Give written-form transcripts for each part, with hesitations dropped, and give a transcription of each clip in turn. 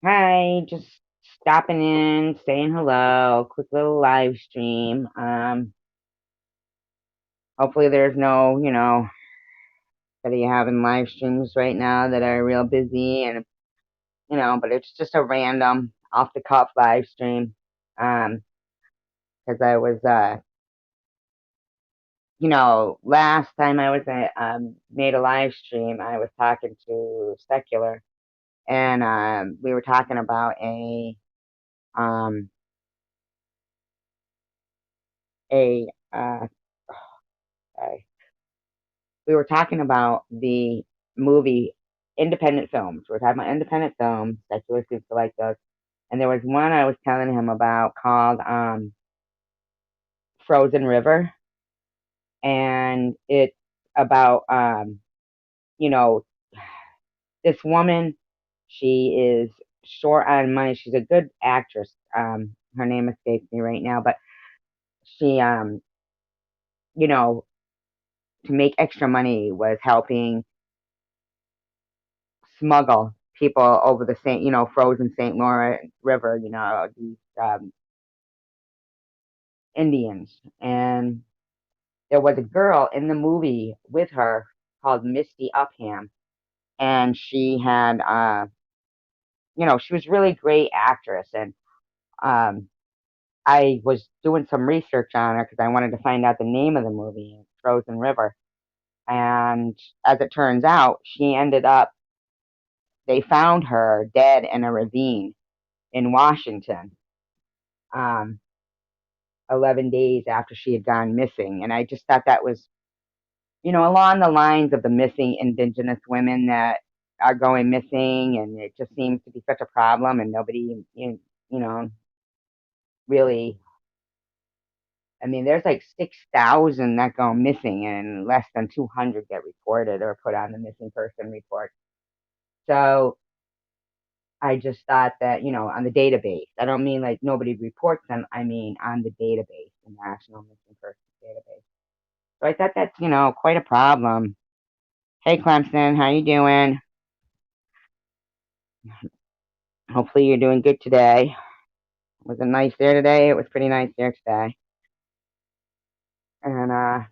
Hi, just stopping in, saying hello, quick little live stream. Hopefully there's no, that you having live streams right now that are real busy and, but it's just a random off the cuff live stream. Um, because I was, last time I was, made a live stream, I was talking to Secular and, we were talking about um, a, uh, we were talking about the movie independent films. We were talking about independent films, secular seems to like those. And there was one I was telling him about called Frozen River. And it's about, you know, this woman, she is short on money. She's a good actress. Her name escapes me right now, but she, you know, to make extra money was helping smuggle people over the frozen St. Lawrence River, these Indians. And there was a girl in the movie with her called Misty Upham. And she had, she was really great actress. And um, I was doing some research on her because I wanted to find out the name of the movie, Frozen River. And as it turns out, they found her dead in a ravine in Washington. Um, 11 days after she had gone missing. And I just thought that was, along the lines of the missing indigenous women that are going missing. And it just seems to be such a problem. And nobody, really, I mean, there's like 6,000 that go missing and less than 200 get reported or put on the missing person report. So I just thought that, on the database, I don't mean like nobody reports them. I mean, on the database, the National Missing Persons Database. So I thought that's, quite a problem. Hey, Clemson, how you doing? Hopefully you're doing good today. Was it nice there today? It was pretty nice there today. And,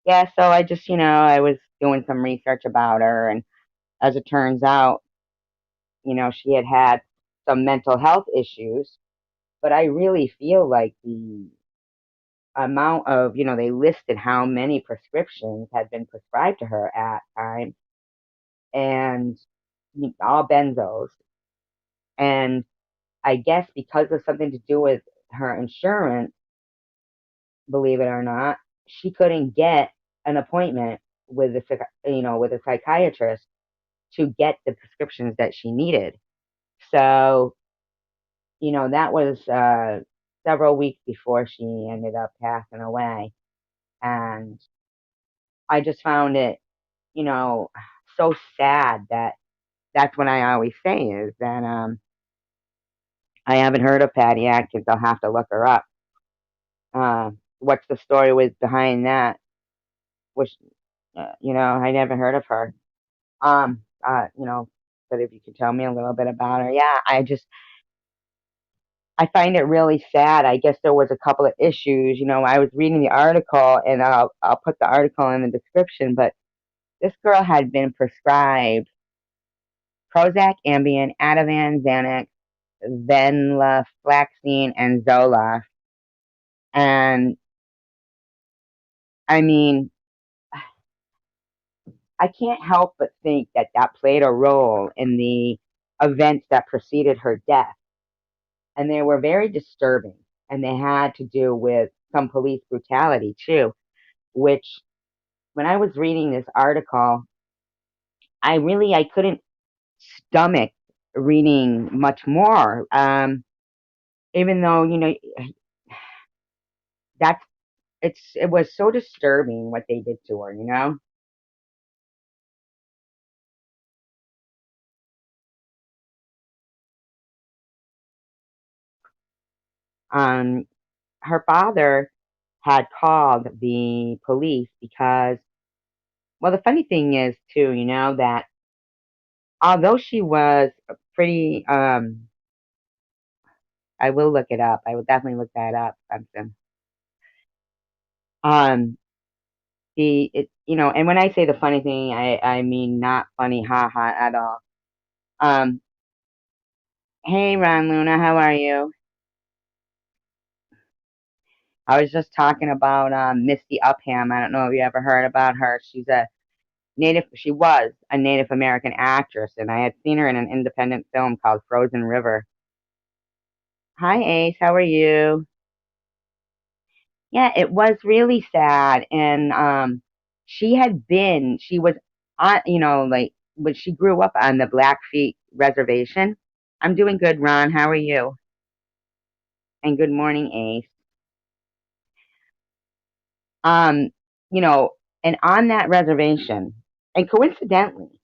yeah, so I just, I was doing some research about her. And as it turns out, she had had some mental health issues. But I really feel like the amount of, they listed how many prescriptions had been prescribed to her at times and all benzos. And I guess because of something to do with her insurance, believe it or not, she couldn't get an appointment with with a psychiatrist to get the prescriptions that she needed. So, that was several weeks before she ended up passing away. And I just found it, you know, so sad that that's what I always say is that I haven't heard of Patty Atkins. I'll have to look her up. What's the story with behind that? Which, I never heard of her. Um, uh, you know, but if you could tell me a little bit about her, yeah, I find it really sad. I guess there was a couple of issues. I was reading the article, and I'll put the article in the description. But this girl had been prescribed Prozac, Ambien, Ativan, Xanax, venlafaxine, and Zoloft. And I mean, I can't help but think that that played a role in the events that preceded her death. And they were very disturbing. And they had to do with some police brutality too, which when I was reading this article, I couldn't stomach reading much more. Even though, that's it was so disturbing what they did to her. Um, her father had called the police because, well, the funny thing is too, that although she was pretty, I will look it up. I will definitely look that up, Benson. Um, and when I say the funny thing, I mean not funny, ha ha, at all. Um, hey, Ron Luna, how are you? I was just talking about Misty Upham. I don't know if you ever heard about her. She was a Native American actress, and I had seen her in an independent film called Frozen River. Hi, Ace, how are you? Yeah, it was really sad, and she was on, like when she grew up on the Blackfeet reservation. I'm doing good, Ron. How are you? And good morning, Ace. Um, you know, and on that reservation, and coincidentally,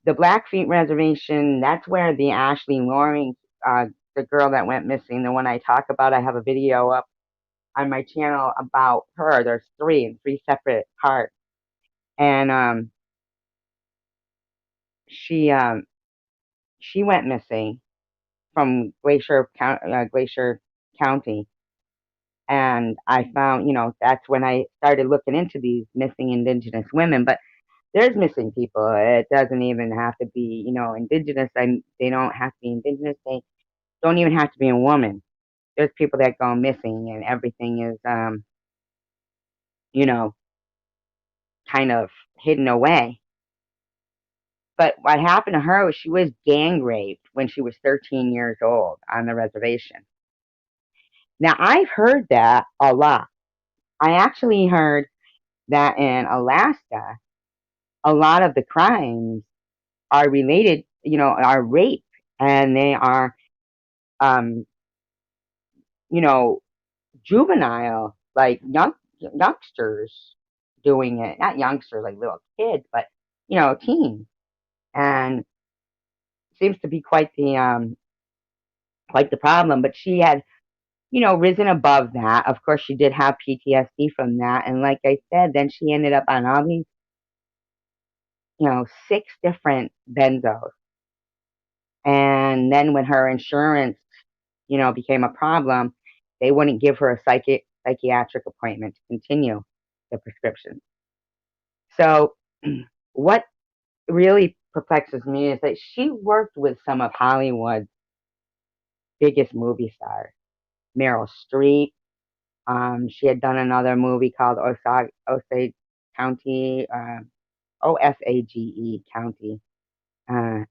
the Blackfeet Reservation, that's where the Ashley Loring, the girl that went missing, the one I talk about, I have a video up on my channel about her. There's three in three separate parts. And she um, she went missing from Glacier County. And I found, that's when I started looking into these missing Indigenous women. But there's missing people. It doesn't even have to be, Indigenous. They don't have to be Indigenous. They don't even have to be a woman. There's people that go missing and everything is, you know, kind of hidden away. But what happened to her was she was gang raped when she was 13 years old on the reservation. Now, I've heard that a lot. I actually heard that in Alaska, a lot of the crimes are related, are rape, and they are, um, you know, juvenile, like youngsters doing it. Not youngsters, like little kids, but teens. And seems to be quite the problem. But she had, risen above that. Of course, she did have PTSD from that, and like I said, then she ended up on all these, six different benzos. And then when her insurance, became a problem, they wouldn't give her a psychiatric appointment to continue the prescription. So, what really perplexes me is that she worked with some of Hollywood's biggest movie stars. Meryl Streep. She had done another movie called Osage County, Osage County. I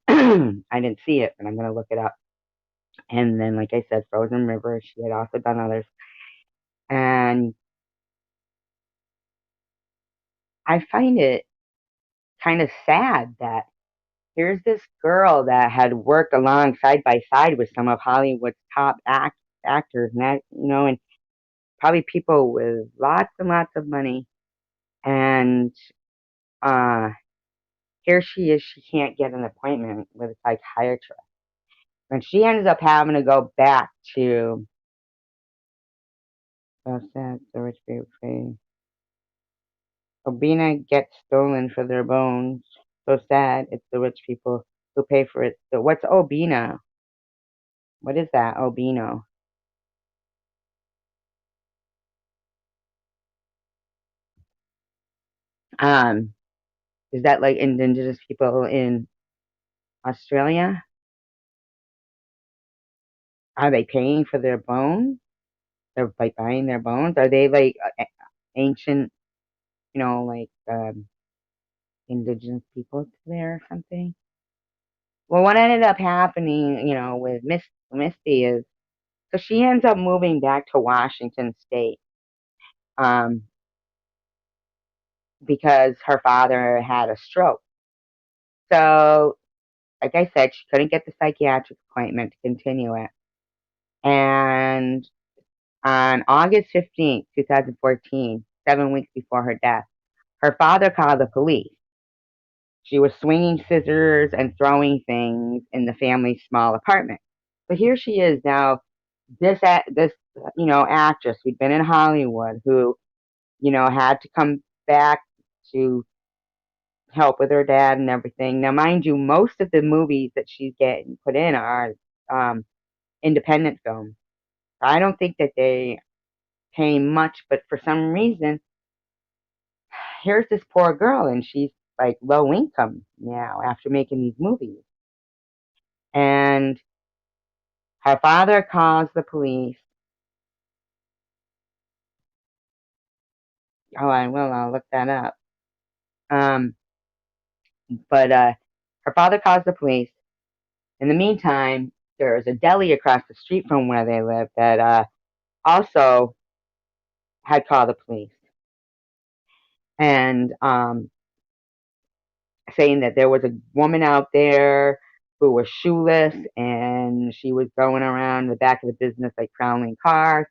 didn't see it, but I'm going to look it up. And then, like I said, Frozen River. She had also done others. And I find it kind of sad that here's this girl that had worked along side by side with some of Hollywood's top actors, and and probably people with lots and lots of money. And uh, here she is, she can't get an appointment with a psychiatrist. And she ends up having to go back to, so sad, the rich people pay. Obina gets stolen for their bones. So sad, it's the rich people who pay for it. So what's Obina? What is that, Obino? Um, is that like indigenous people in Australia? Are they paying for their bones? They're like buying their bones? Are they like ancient, like indigenous people there or something? Well, what ended up happening, with Misty is so she ends up moving back to Washington State, um, because her father had a stroke. So, like I said, she couldn't get the psychiatric appointment to continue it. And on August 15th, 2014, 7 weeks before her death, her father called the police. She was swinging scissors and throwing things in the family's small apartment. But here she is now, this actress who'd been in Hollywood, who had to come back to help with her dad and everything. Now, mind you, most of the movies that she's getting put in are independent films. I don't think that they pay much, but for some reason, here's this poor girl, and she's like low income now after making these movies. And her father calls the police. Oh, I will. I'll look that up. Um, but her father calls the police. In the meantime, there's a deli across the street from where they live that also had called the police and saying that there was a woman out there who was shoeless and she was going around the back of the business like prowling cars.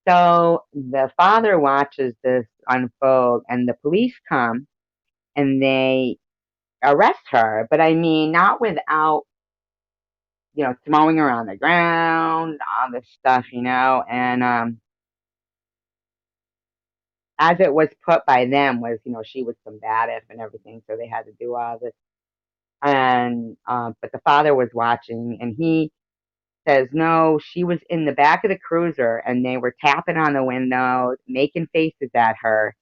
So the father watches this unfold and the police come and they arrest her. But I mean, not without, throwing her on the ground, all this stuff, and as it was put by them was, she was combative and everything, so they had to do all this. And but the father was watching, and he says, no, she was in the back of the cruiser, and they were tapping on the windows, making faces at her,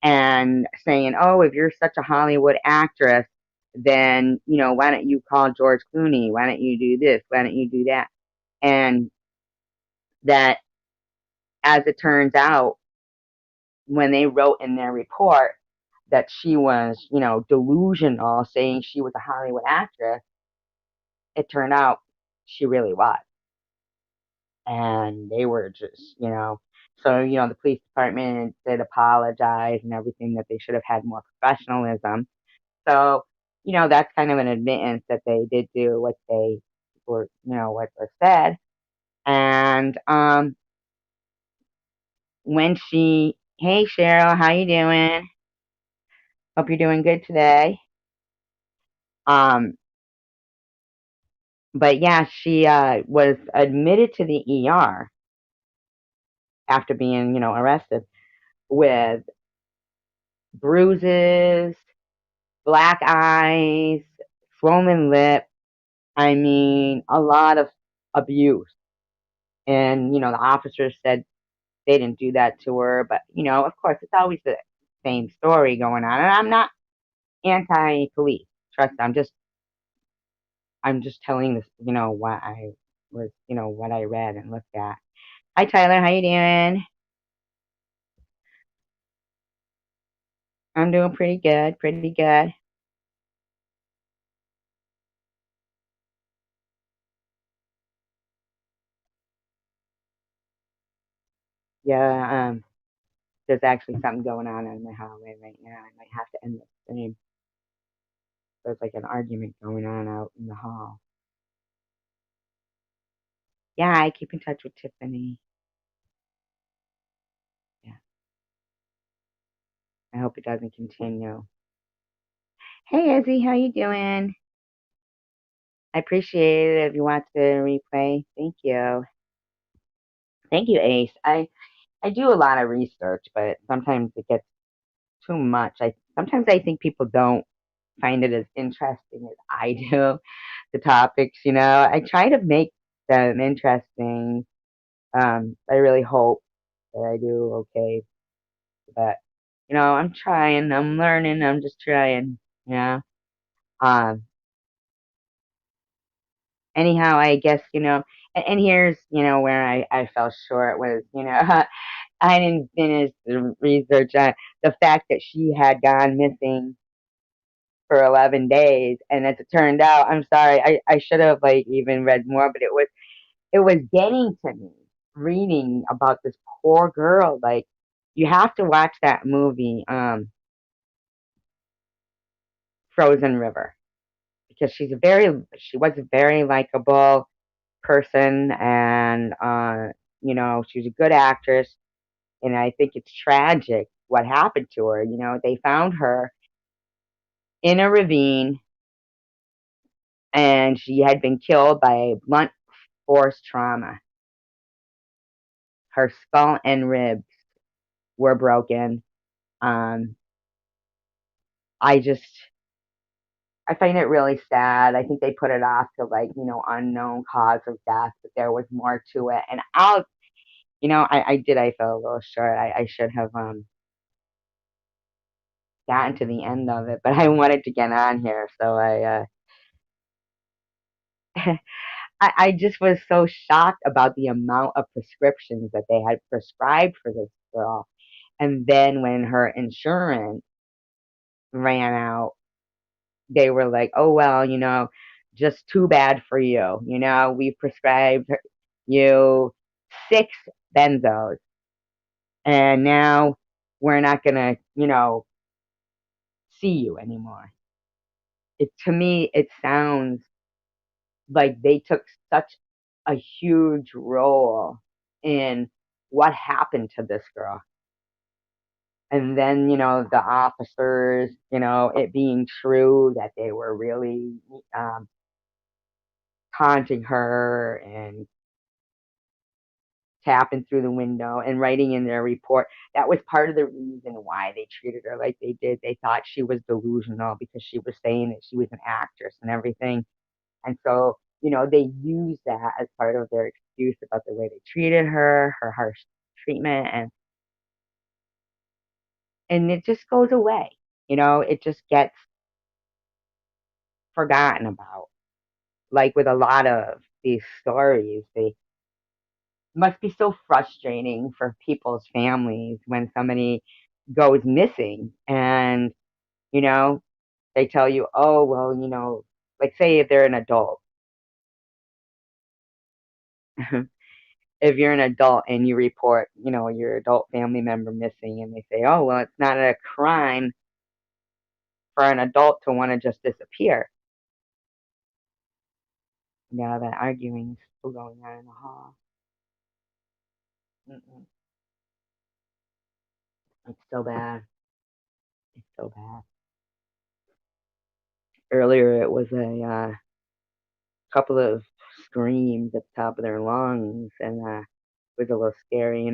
and saying, oh, if you're such a Hollywood actress, then why don't you call George Clooney? Why don't you do this? Why don't you do that? And that, as it turns out, when they wrote in their report that she was, delusional, saying she was a Hollywood actress, it turned out she really was. And they were just, so, the police department did apologize and everything, that they should have had more professionalism. So, that's kind of an admittance that they did do what they were, what was said. And when hey Cheryl, how you doing? Hope you're doing good today. Um, but yeah, she was admitted to the ER after being, arrested with bruises, black eyes, swollen lip. I mean, a lot of abuse. And, the officers said they didn't do that to her. But, of course, it's always the same story going on. And I'm not anti-police. Trust me, I'm just telling this, what I was, what I read and looked at. Hi, Tyler. How you doing? I'm doing pretty good. Pretty good. Yeah. There's actually something going on in the hallway right now. I might have to end the stream. There's like an argument going on out in the hall. Yeah, I keep in touch with Tiffany. Yeah, I hope it doesn't continue. Hey, Izzy, how you doing? I appreciate it if you watch the replay. Thank you. Thank you, Ace. I do a lot of research, but sometimes it gets too much. Sometimes I think people don't find it as interesting as I do, the topics, I try to make them interesting. I really hope that I do okay, but I'm trying, I'm learning, I'm just trying, yeah. Um, anyhow, I guess, and here's, where I fell short was, I didn't finish the research on the fact that she had gone missing for 11 days. And as it turned out, I'm sorry, I should have like even read more, but it was getting to me reading about this poor girl. Like, you have to watch that movie, Frozen River, because she was a very likable person, and she was a good actress. And I think it's tragic what happened to her. They found her in a ravine, and she had been killed by a blunt force trauma. Her skull and ribs were broken. Um, I just I find it really sad. I think they put it off to like, unknown cause of death, but there was more to it. And I fell a little short. I should have gotten to the end of it, but I wanted to get on here, so I just was so shocked about the amount of prescriptions that they had prescribed for this girl. And then when her insurance ran out, they were like, "Oh well, just too bad for you. We prescribed you 6 benzos, and now we're not gonna, see you anymore." To me, it sounds like they took such a huge role in what happened to this girl. And then, the officers, it being true that they were really um, taunting her and tapping through the window and writing in their report. That was part of the reason why they treated her like they did. They thought she was delusional because she was saying that she was an actress and everything. And so, they used that as part of their excuse about the way they treated her, her harsh treatment, and it just goes away. It just gets forgotten about. Like with a lot of these stories, they must be so frustrating for people's families when somebody goes missing and, you know, they tell you, oh, well, like say if they're an adult. If you're an adult and you report, your adult family member missing and they say, oh, well, it's not a crime for an adult to want to just disappear. Now that arguing is still going on in the hall. Mm-mm. It's so bad. It's so bad. Earlier, it was a couple of screams at the top of their lungs, and it was a little scary.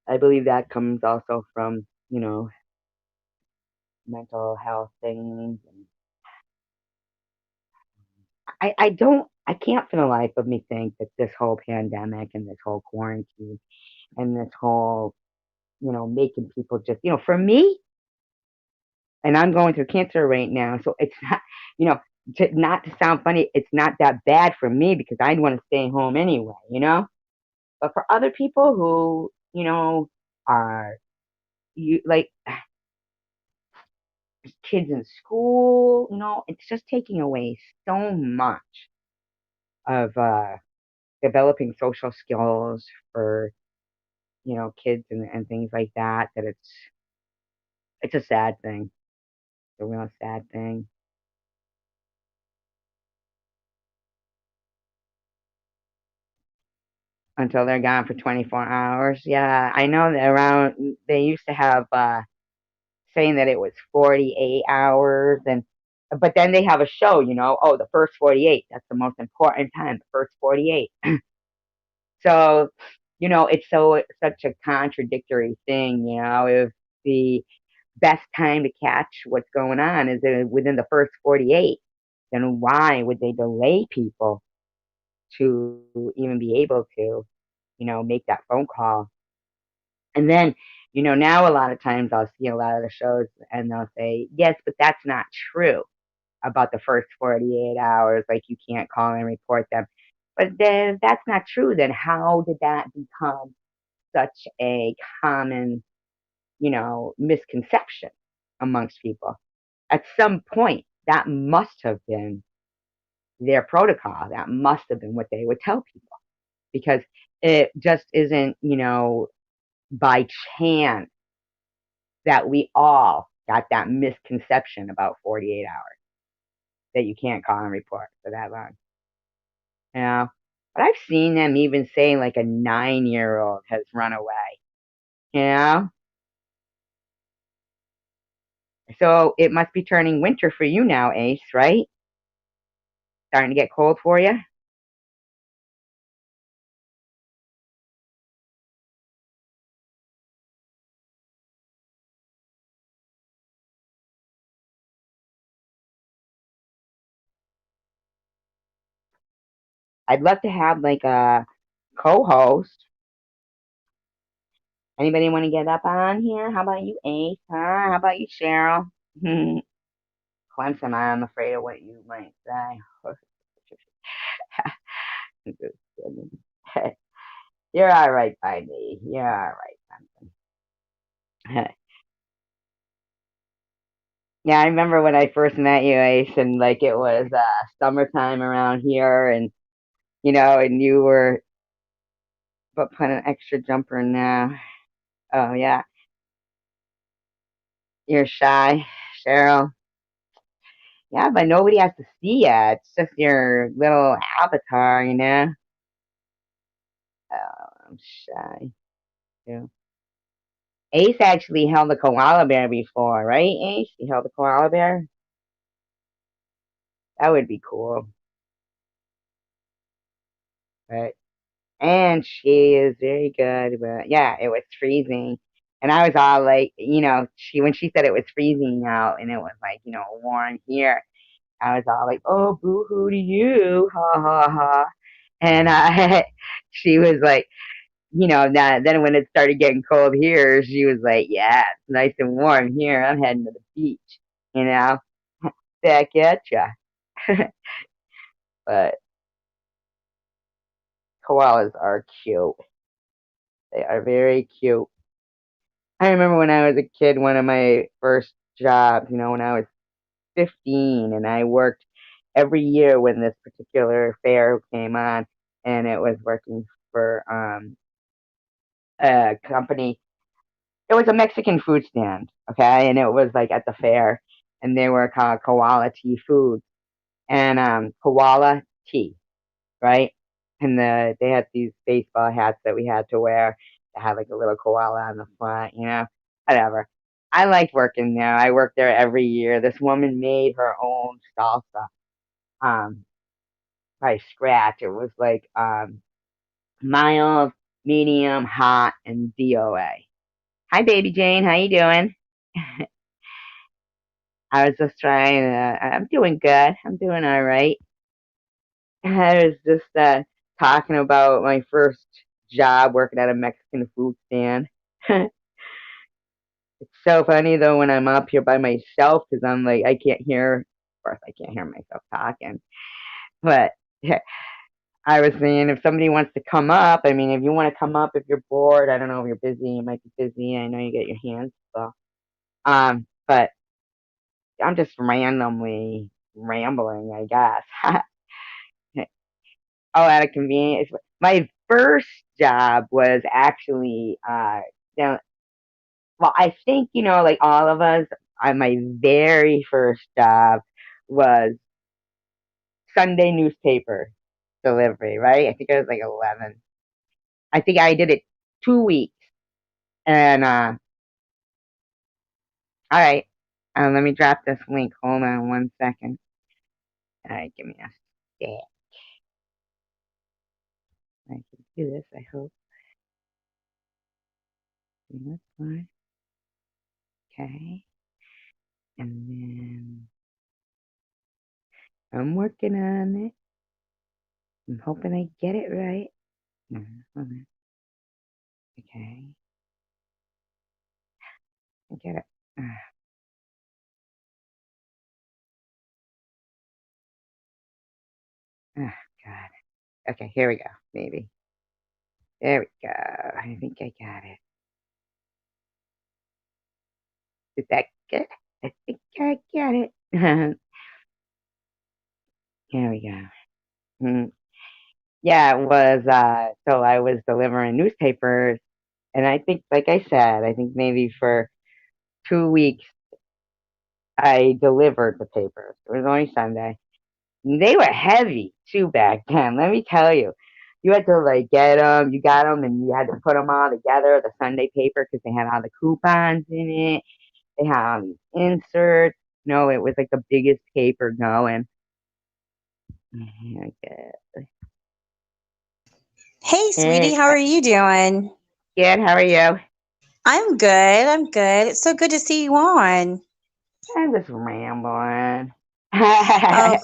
I believe that comes also from, mental health things. And I can't for the life of me think that this whole pandemic and this whole quarantine and this whole, making people just, for me, and I'm going through cancer right now, so it's not, you know, not to sound funny, it's not that bad for me because I'd want to stay home anyway. But for other people who, are you like kids in school, it's just taking away so much of developing social skills for, kids and things like that, that it's a sad thing. It's a real sad thing. Until they're gone for 24 hours. Yeah, I know that around they used to have saying that it was 48 hours, and but then they have a show, oh, the first 48, that's the most important time, the first 48. So, it's such a contradictory thing, if the best time to catch what's going on is within the first 48, then why would they delay people to even be able to, make that phone call? And then, now a lot of times I'll see a lot of the shows and they'll say, yes, but that's not true about the first 48 hours. Like you can't call and report them. But then if that's not true, then how did that become such a common, misconception amongst people? At some point, that must have been their protocol. That must have been what they would tell people because it just isn't, by chance that we all got that misconception about 48 hours that you can't call and report for that long. You know, but I've seen them even say like a 9-year-old has run away. You know, so it must be turning winter for you now, Ace, right? Starting to get cold for you. I'd love to have like a co-host. Anybody want to get up on here? How about you, Ace? Huh? How about you, Cheryl? Clemson, I'm afraid of what you might say. Just kidding. You're all right by me. You're all right. Yeah, I remember when I first met you, Ace, and like it was summertime around here, and and you were but put an extra jumper in now. Oh yeah, you're shy, Cheryl. Yeah, but nobody has to see you. It's just your little avatar. Oh, I'm shy too. Ace actually held a koala bear before, right? Ace, you held a koala bear. That would be cool, right? And she is very good, but yeah, it was freezing. And I was all like, she when she said it was freezing out and it was like, warm here, I was all like, oh, boo hoo to you, ha ha ha. And she was like, then when it started getting cold here, she was like, yeah, it's nice and warm here. I'm heading to the beach, you know, back at ya. But koalas are cute. They are very cute. I remember when I was a kid, one of my first jobs, when I was 15 and I worked every year when this particular fair came on and it was working for a company. It was a Mexican food stand, okay? And it was like at the fair and they were called Koala Tea Foods and Koala Tea, right? And they had these baseball hats that we had to wear that had like a little koala on the front, whatever. I liked working there. I worked there every year. This woman made her own salsa um, by scratch. It was like mild, medium, hot, and DOA. Hi, baby Jane. How you doing? I was just trying. I'm doing good. I'm doing all right. I was just talking about my first job working at a Mexican food stand. It's so funny though when I'm up here by myself because I'm like I can't hear. Of course, I can't hear myself talking. But I was saying if somebody wants to come up, I mean, if you want to come up if you're bored, I don't know if you're busy. You might be busy. I know you get your hands full. But I'm just randomly rambling, I guess. Oh, out of convenience. My first job was actually, down, well, I think, like all of us, my very first job was Sunday newspaper delivery, right? I think I was like 11. I think I did it 2 weeks. And, all right, let me drop this link. Hold on 1 second. All right, give me a sec. I can do this, I hope. That's fine. Okay. And then I'm working on it. I'm hoping I get it right. Hold on. Okay. I get it. Oh, God. Okay, here we go. Maybe. There we go. I think I got it. Is that good? I think I got it. Here we go. Mm. Yeah, it was, so I was delivering newspapers, and I think, like I said, I think maybe for 2 weeks I delivered the papers. It was only Sunday. They were heavy too back then. Let me tell you, you had to like get them. You got them, and you had to put them all together. The Sunday paper because they had all the coupons in it. They had all these inserts. No, it was like the biggest paper going. Okay. Hey, sweetie, Hey, how are you doing? good. How are you? I'm good. I'm good. It's so good to see you on. I'm just rambling. Oh,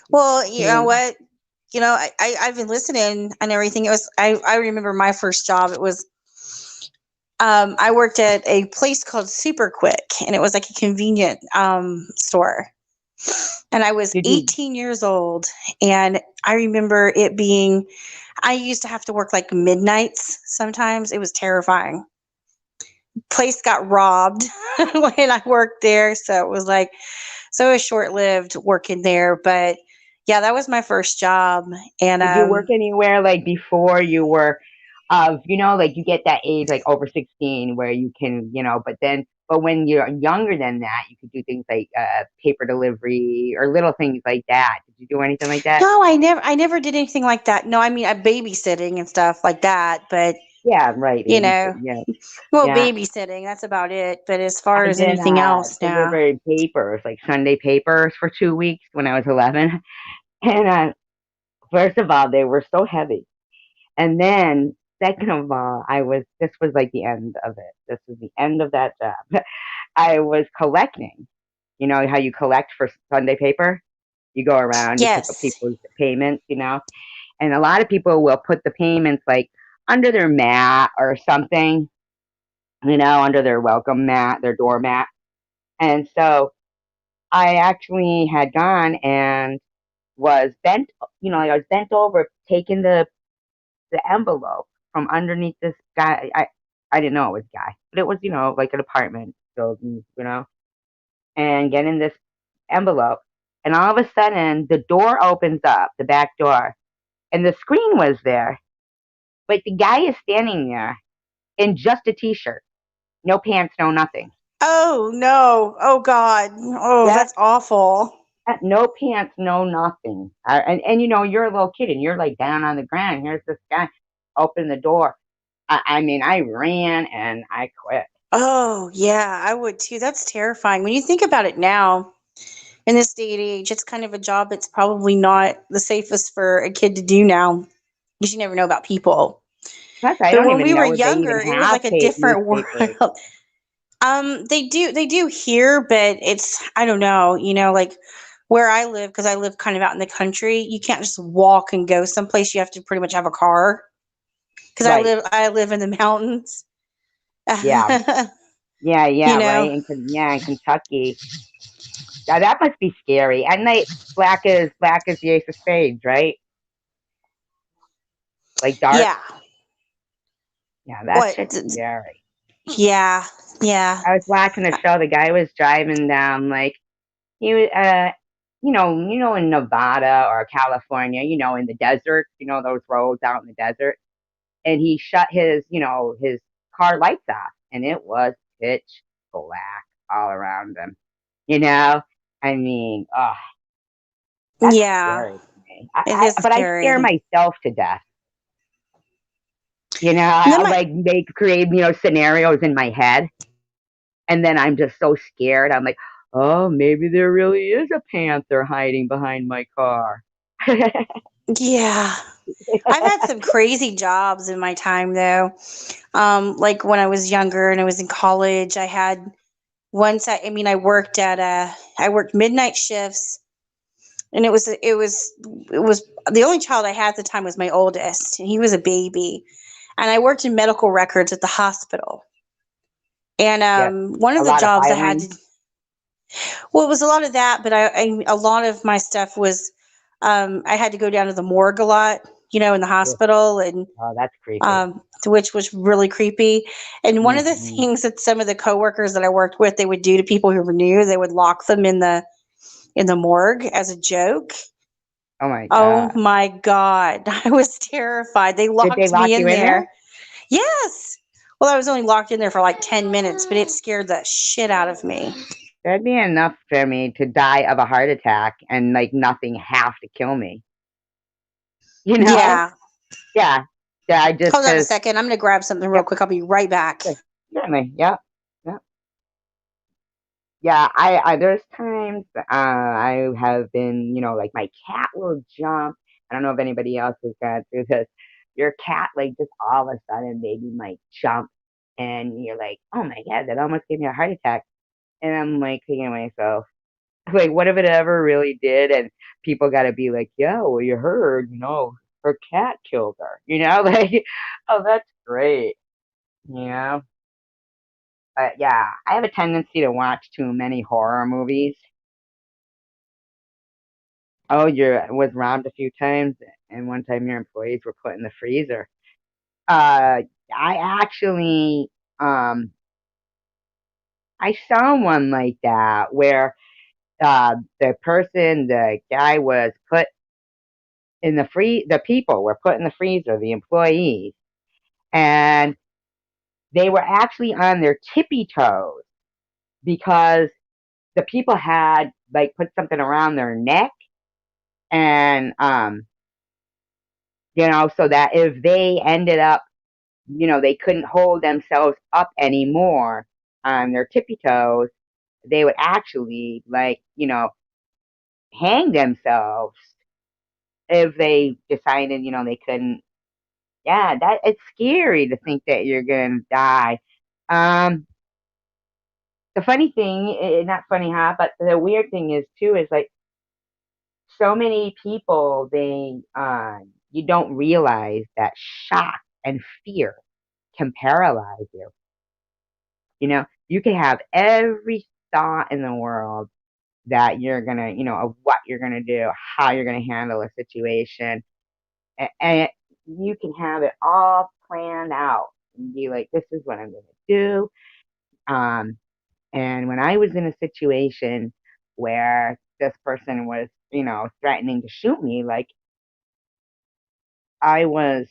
well, you know what? I've been listening and everything. I remember my first job. It was I worked at a place called Super Quick, and it was like a convenient store. And I was Did you 18 years old, and I remember it being. I used to have to work like midnights sometimes. It was terrifying. Place got robbed when I worked there, so it was like so it was short lived working there. But yeah, that was my first job, and did you work anywhere like before you were of, like you get that age like over 16 where you can, but when you're younger than that, you could do things like paper delivery or little things like that. Did you do anything like that? no, I never did anything like that. No, I mean, babysitting and stuff like that, but Yeah, right. you Babysit. know, Yeah. well, Yeah. babysitting, that's about it. But as far I as did anything else, no. delivered papers, like Sunday papers for 2 weeks when I was 11. And first of all, they were so heavy. And then, second of all, this was like the end of it. This was the end of that job. I was collecting. You know how you collect for Sunday paper? You go around, you pick up Yes. people's payments, and a lot of people will put the payments like under their mat or something, under their welcome mat, their doormat. And so I actually had gone and was bent, like I was bent over taking the envelope from underneath this guy. I didn't know it was a guy, but it was, like an apartment building, and getting this envelope. And all of a sudden, the door opens up, the back door, and the screen was there. But the guy is standing there in just a t shirt, no pants, no nothing. Oh no. Oh God. Oh, Yeah, that's awful. no pants, no nothing. And you're a little kid and you're like down on the ground. Here's this guy open the door. I mean, I ran and I quit. Oh yeah, I would too. That's terrifying. When you think about it now, in this day and age, it's kind of a job that's probably not the safest for a kid to do now. Because you never know about people. Plus, I But don't when even we were know if they even younger, it was have like a different newspapers. world. They do here, but it's I don't know, like where I live, because I live kind of out in the country, you can't just walk and go someplace. You have to pretty much have a car. Because Right. I live in the mountains. Yeah. Yeah. you Yeah. know? Right. Yeah, in Kentucky. Yeah, that must be scary. At night, black as the ace of spades, right? Like dark. Yeah. Yeah, that What? shit's scary. Yeah. Yeah. I was watching a show. The guy was driving down, like he was, in Nevada or California, in the desert, those roads out in the desert, and he shut his car lights off, and it was pitch black all around him. You know, I mean, oh, that's Yeah. scary to me. It is But I scare scary. myself to death. And then I my like make create scenarios in my head, and then I'm just so scared. I'm like, oh, maybe there really is a panther hiding behind my car. Yeah. I've had some crazy jobs in my time though. Like when I was younger and I was in college, I had once I mean I worked midnight shifts, and it was the only child I had at the time was my oldest, and he was a baby. And I worked in medical records at the hospital. And Yep, one a of the lot of jobs I had filing. to well, it was a lot of that, but a lot of my stuff was I had to go down to the morgue a lot, in the Ugh, hospital, and oh, that's creepy. which was really creepy. And one of the Hmm. things that some of the coworkers that I worked with, they would do to people who were new, they would lock them in the morgue as a joke. Oh my Oh god, my God. I was terrified. They did they locked lock me you in in there? there. Yes. Well, I was only locked in there for like 10 minutes, but it scared the shit out of me. That'd be enough for me to die of a heart attack and like nothing have to kill me. You know? Yeah. Yeah, yeah. I just Hold on a because second. I'm going to grab something real yeah, quick. I'll be right back. sure, certainly, yeah, yeah. Yeah, there's times I have been, like my cat will jump. I don't know if anybody else has gone through this. Your cat, like, just all of a sudden, maybe might jump, and you're like, oh my god, that almost gave me a heart attack. And I'm like thinking to myself, Like, what if it ever really did? And people got to be like, yeah, well, you heard, her cat killed her, like, oh, that's great, you know? But yeah, I have a tendency to watch too many horror movies. Oh, you was robbed a few times, and one time your employees were put in the freezer. I actually, um, I saw one like that where the guy was put in the people were put in the freezer, the employees, and they were actually on their tippy toes because the people had like put something around their neck and so that if they ended up, they couldn't hold themselves up anymore on their tippy toes, they would actually like, hang themselves if they decided, they couldn't. Yeah, that it's scary to think that you're gonna die. Um, the funny thing, not funny, huh? But the weird thing is too, is like so many people, you don't realize that shock and fear can paralyze you. You can have every thought in the world that you're gonna, of what you're gonna do, how you're gonna handle a situation, and you can have it all planned out and be like, this is what I'm gonna do. Um, and when I was in a situation where this person was, threatening to shoot me, like I was,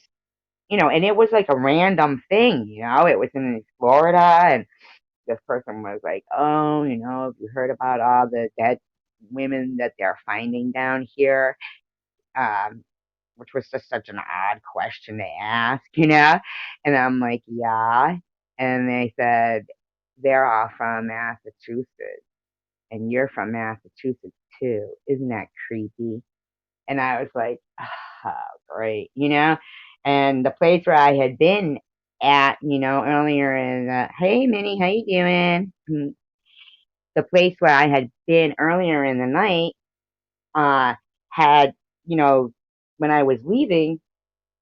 and it was like a random thing, it was in Florida, and this person was like, oh, have you heard about all the dead women that they're finding down here? Um, which was just such an odd question to ask, And I'm like, yeah. And they said, they're all from Massachusetts, and you're from Massachusetts too. Isn't that creepy? And I was like, oh, great, And the place where I had been at, earlier in hey, Minnie, how you doing? The place where I had been earlier in the night, uh, had, you know, when I was leaving,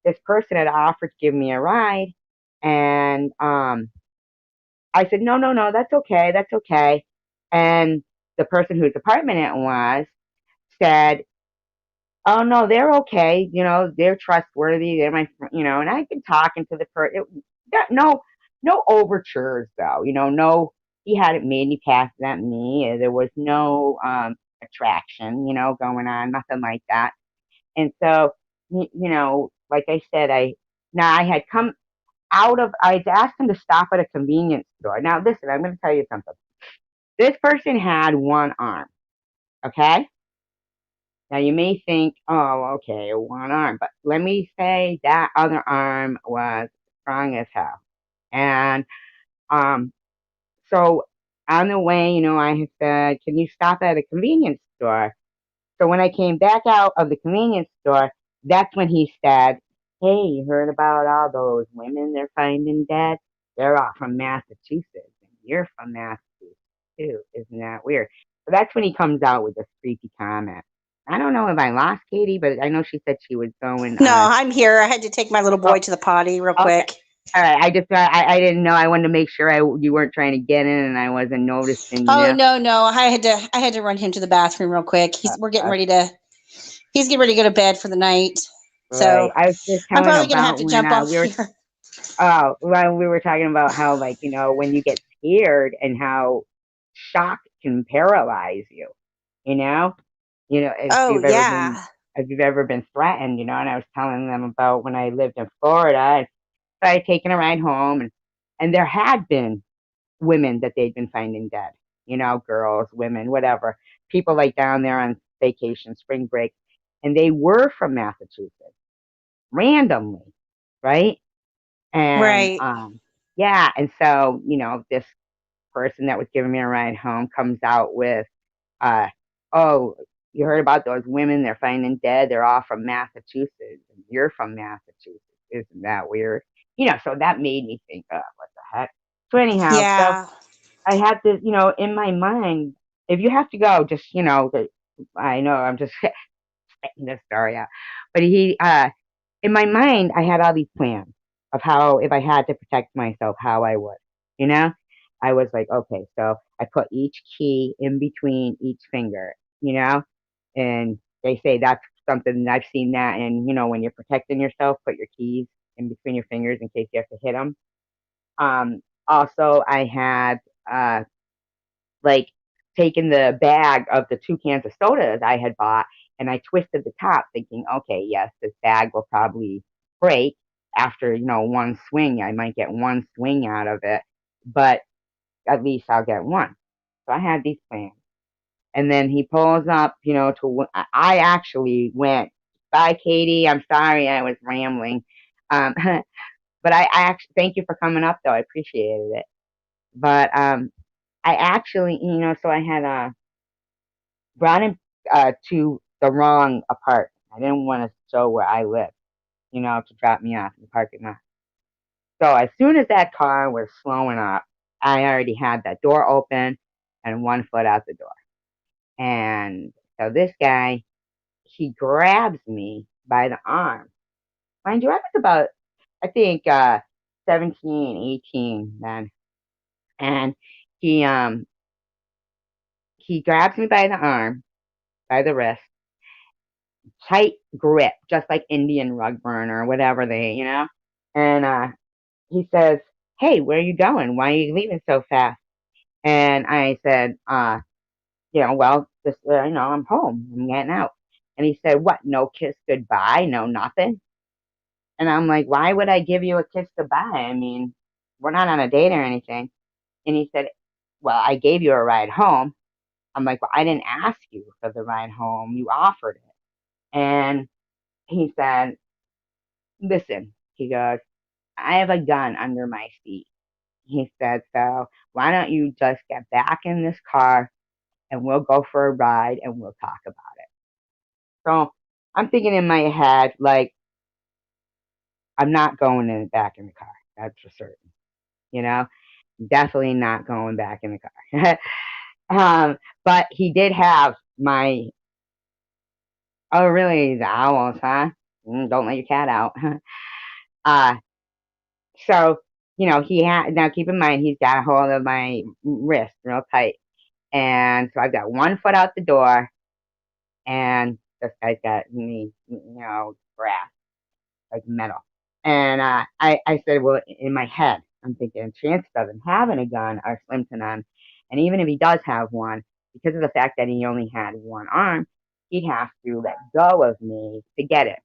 this person had offered to give me a ride, and I said, no, no, no, that's okay, that's okay. And the person whose apartment it was said, oh no, they're okay. They're trustworthy. They're my, and I've been talking to the person. No, no overtures though. No, he hadn't made any passes at me. There was no attraction, going on, nothing like that. And so, like I said, I had come out of. I had asked him to stop at a convenience store. Now, listen, I'm going to tell you something. This person had one arm. Okay. Now you may think, oh, okay, one arm, but let me say that other arm was strong as hell. And um, so on the way, I had said, can you stop at a convenience store? So when I came back out of the convenience store, that's when he said, hey, you heard about all those women they're finding dead? They're all from Massachusetts, and you're from Massachusetts too. Isn't that weird? So that's when he comes out with this creepy comment. I don't know if I lost Katie, but I know she said she was going. No, I'm here. I had to take my little Oh, boy to the potty real okay. quick. All right. I didn't know. I wanted to make sure you weren't trying to get in, and I wasn't noticing. Oh no, no, I had to run him to the bathroom real quick. Uh, We're getting uh, ready to he's getting ready to go to bed for the night. right. So I was just I'm telling probably gonna have about to when jump off we were. here. Oh, when we were talking about how, like, when you get scared and how shock can paralyze you. You know. If Oh you've ever been, yeah. if you've ever been threatened. And I was telling them about when I lived in Florida. And so I had taken a ride home, and there had been women that they'd been finding dead, girls, women, whatever, people like down there on vacation, spring break, and they were from Massachusetts randomly, right? And Right. yeah, and so, this person that was giving me a ride home comes out with, uh, oh, you heard about those women they're finding dead? They're all from Massachusetts, and you're from Massachusetts. Isn't that weird? So that made me think, what the heck? So anyhow, so Yeah. I had this, in my mind. if you have to go, just I know I'm just spitting this story out, but he in my mind, I had all these plans of how, if I had to protect myself, how I would. You know, I was like, okay, so I put each key in between each finger. You know, and they say that's something I've seen that, and when you're protecting yourself, put your keys in between your fingers in case you have to hit them. Also, I had like taken the bag of the 2 cans of sodas I had bought and I twisted the top thinking, okay, yes, this bag will probably break after, one swing. I might get one swing out of it, but at least I'll get one. So I had these plans. And then he pulls up, I actually went, bye, Katie. I'm sorry I was rambling. Um, but I actually, thank you for coming up though. I appreciated it. But I actually, so I had brought him to the wrong apartment. I didn't want to show where I live, to drop me off in the parking lot. So as soon as that car was slowing up, I already had that door open and 1 foot out the door. And so this guy, he grabs me by the arm. Mind you, I was about, I think, 17, 18 then. And he, um, he grabs me by the arm, by the wrist, tight grip, just like Indian rug burn or whatever and he says, "Hey, where are you going? Why are you leaving so fast?" And I said, well, this, I'm home. I'm getting out. And he said, "What? No kiss goodbye? No nothing?" And I'm like, "Why would I give you a kiss goodbye? I mean, we're not on a date or anything." And he said, "Well, I gave you a ride home." I'm like, "Well, I didn't ask you for the ride home. You offered it." And he said, "Listen," he goes, "I have a gun under my seat." He said, "So why don't you just get back in this car and we'll go for a ride and we'll talk about it." So I'm thinking in my head, like, I'm not going back in the car. That's for certain. You know, definitely not going back in the car. But he did have my, oh, really, the owls, huh? Don't let your cat out. uh, so, he had, now keep in mind, he's got a hold of my wrist real tight. And so I've got 1 foot out the door, and this guy's got me, brass, like metal. And I said, well, in my head, I'm thinking, chances of him having a gun are slim to none. And even if he does have one, because of the fact that he only had one arm, he'd have to let go of me to get it.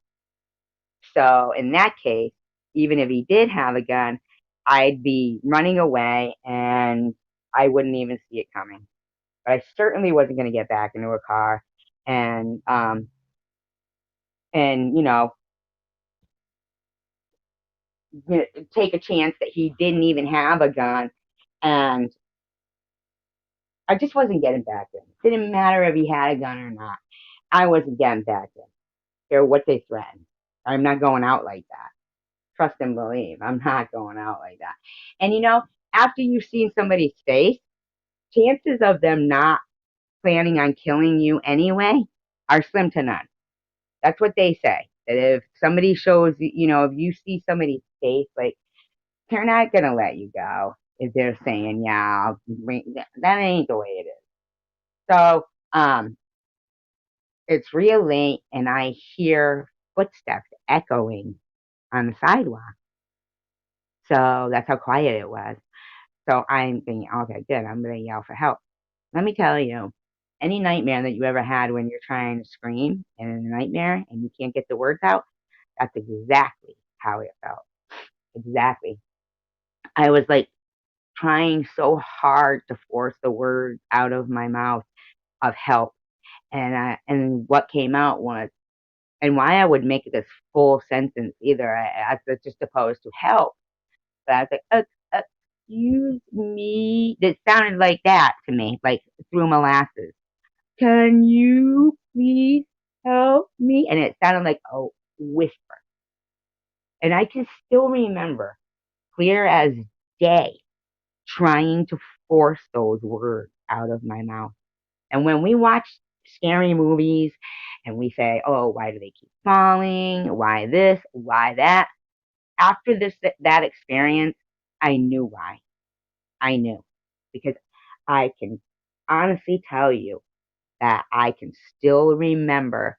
So in that case, even if he did have a gun, I'd be running away and I wouldn't even see it coming. But I certainly wasn't going to get back into a car and and take a chance that he didn't even have a gun. And I just wasn't getting back in. Didn't matter if he had a gun or not. I wasn't getting back in. Care what they threatened. I'm not going out like that. Trust and believe. I'm not going out like that. And after you've seen somebody's face, chances of them not planning on killing you anyway are slim to none. That's what they say. That if somebody shows, if you see somebody's face, like, they're not gonna let you go if they're saying, "Yeah, I'll bring," that ain't the way it is. So, it's real late, and I hear footsteps echoing on the sidewalk. So that's how quiet it was. So I'm thinking, okay, good. I'm gonna yell for help. Let me tell you, any nightmare that you ever had when you're trying to scream in a nightmare and you can't get the words out, that's exactly how it felt. Exactly. I was like trying so hard to force the words out of my mouth of help. And what came out was, and why I would make this full sentence either, as just opposed to help. But I was like, excuse me. It sounded like that to me, like through molasses. Can you please help me? And it sounded like a whisper. And I can still remember, clear as day, trying to force those words out of my mouth. And when we watch scary movies and we say, oh, why do they keep falling? Why this? Why that? After that experience, I knew why. I knew because I can honestly tell you that I can still remember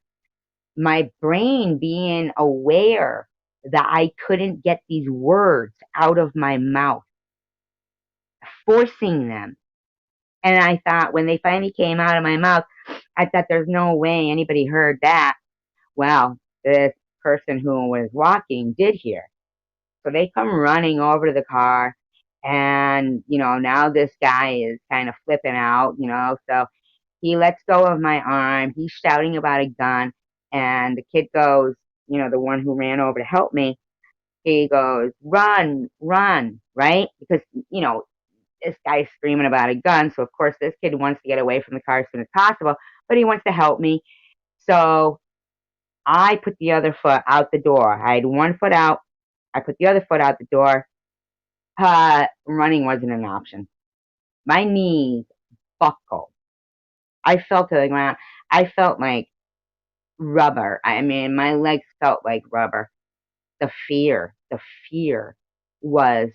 my brain being aware that I couldn't get these words out of my mouth, forcing them. And I thought when they finally came out of my mouth, I thought there's no way anybody heard that. Well, this person who was walking did hear. So they come running over to the car. And, now this guy is kind of flipping out, so he lets go of my arm. He's shouting about a gun. And the kid goes, the one who ran over to help me, he goes, run, run, right? Because, this guy's screaming about a gun. So, of course, this kid wants to get away from the car as soon as possible, but he wants to help me. So I put the other foot out the door. I had one foot out. I put the other foot out the door. Running wasn't an option. My knees buckled. I fell to the ground. I felt like rubber. I mean, my legs felt like rubber. The fear was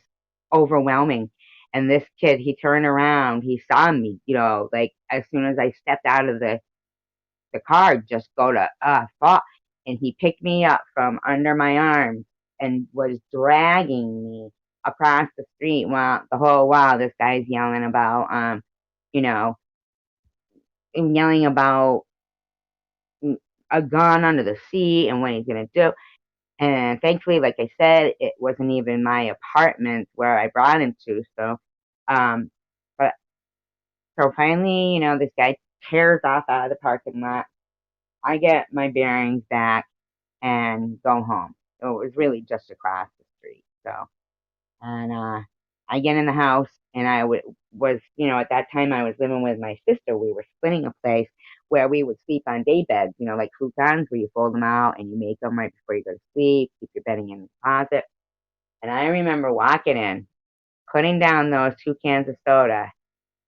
overwhelming. And this kid, he turned around, he saw me, like as soon as I stepped out of the car, just go to fall. And he picked me up from under my arms and was dragging me across the street. Well, the whole while this guy's yelling about you know, yelling about a gun under the seat and what he's gonna do. And thankfully, like I said, it wasn't even my apartment where I brought him to. So, um, but so finally, this guy tears off out of the parking lot. I get my bearings back and go home. So it was really just across the street. So, and I get in the house, and was, at that time I was living with my sister. We were splitting a place where we would sleep on day beds, like futons, where you fold them out and you make them right before you go to sleep, keep your bedding in the closet. And I remember walking in, putting down those 2 cans of soda,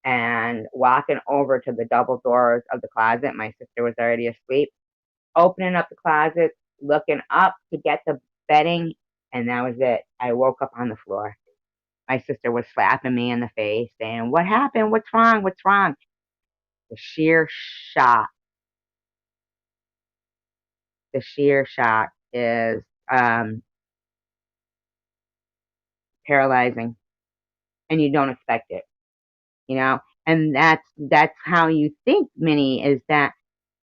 and walking over to the double doors of the closet. My sister was already asleep. Opening up the closet, looking up to get the bedding, and that was it. I woke up on the floor. My sister was slapping me in the face, saying, "What happened? What's wrong? What's wrong?" The sheer shock, the sheer shock is paralyzing, and you don't expect it, you know. And that's how you think, Minnie, is that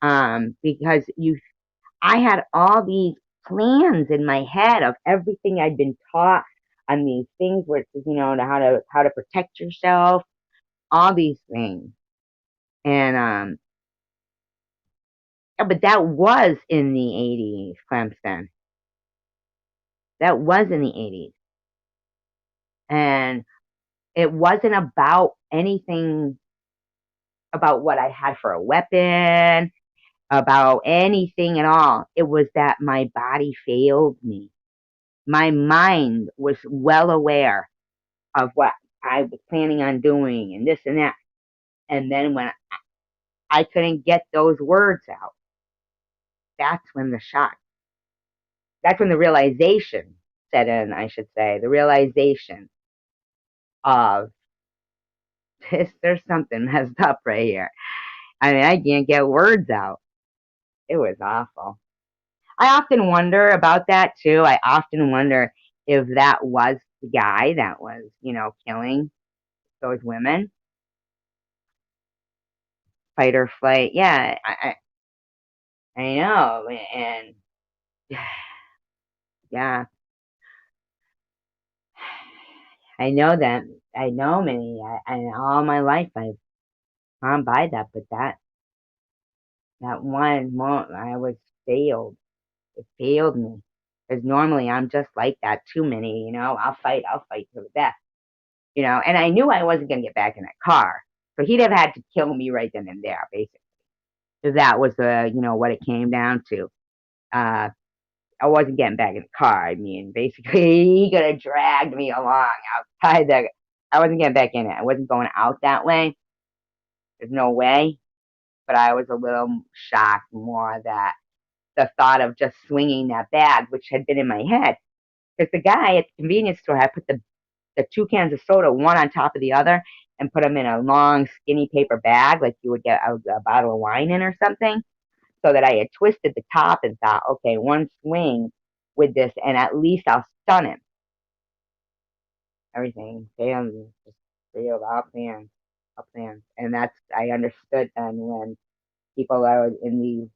because I had all these plans in my head of everything I'd been taught on these things where it says, how to protect yourself, all these things. And but that was in the 80s, Clemson. That was in the 80s. And it wasn't about anything about what I had for a weapon, about anything at all. It was that my body failed me. My mind was well aware of what I was planning on doing and this and that. And then when I couldn't get those words out, that's when the shock, that's when the realization set in, I should say, the realization of there's something messed up right here. I mean, I can't get words out. It was awful. I often wonder about that too. I often wonder if that was the guy that was, killing those women. Fight or flight. Yeah, I know. And yeah, I know that. I know many. All my life I've gone by that, but that one moment I was failed. It failed me. Because normally I'm just like that too, many. I'll fight to the death. And I knew I wasn't gonna get back in that car. So he'd have had to kill me right then and there, basically. So that was what it came down to. Uh I wasn't getting back in the car. I mean, basically, he could have dragged me along outside the. I wasn't getting back in it. I wasn't going out that way. There's no way. but I was a little shocked more that the thought of just swinging that bag, which had been in my head, because the guy at the convenience store had put the two cans of soda one on top of the other and put them in a long skinny paper bag like you would get a bottle of wine in or something, so that I had twisted the top and thought, okay, one swing with this and at least I'll stun him. Everything failed me, just failed all plans. And that's, I understood then when people are in these,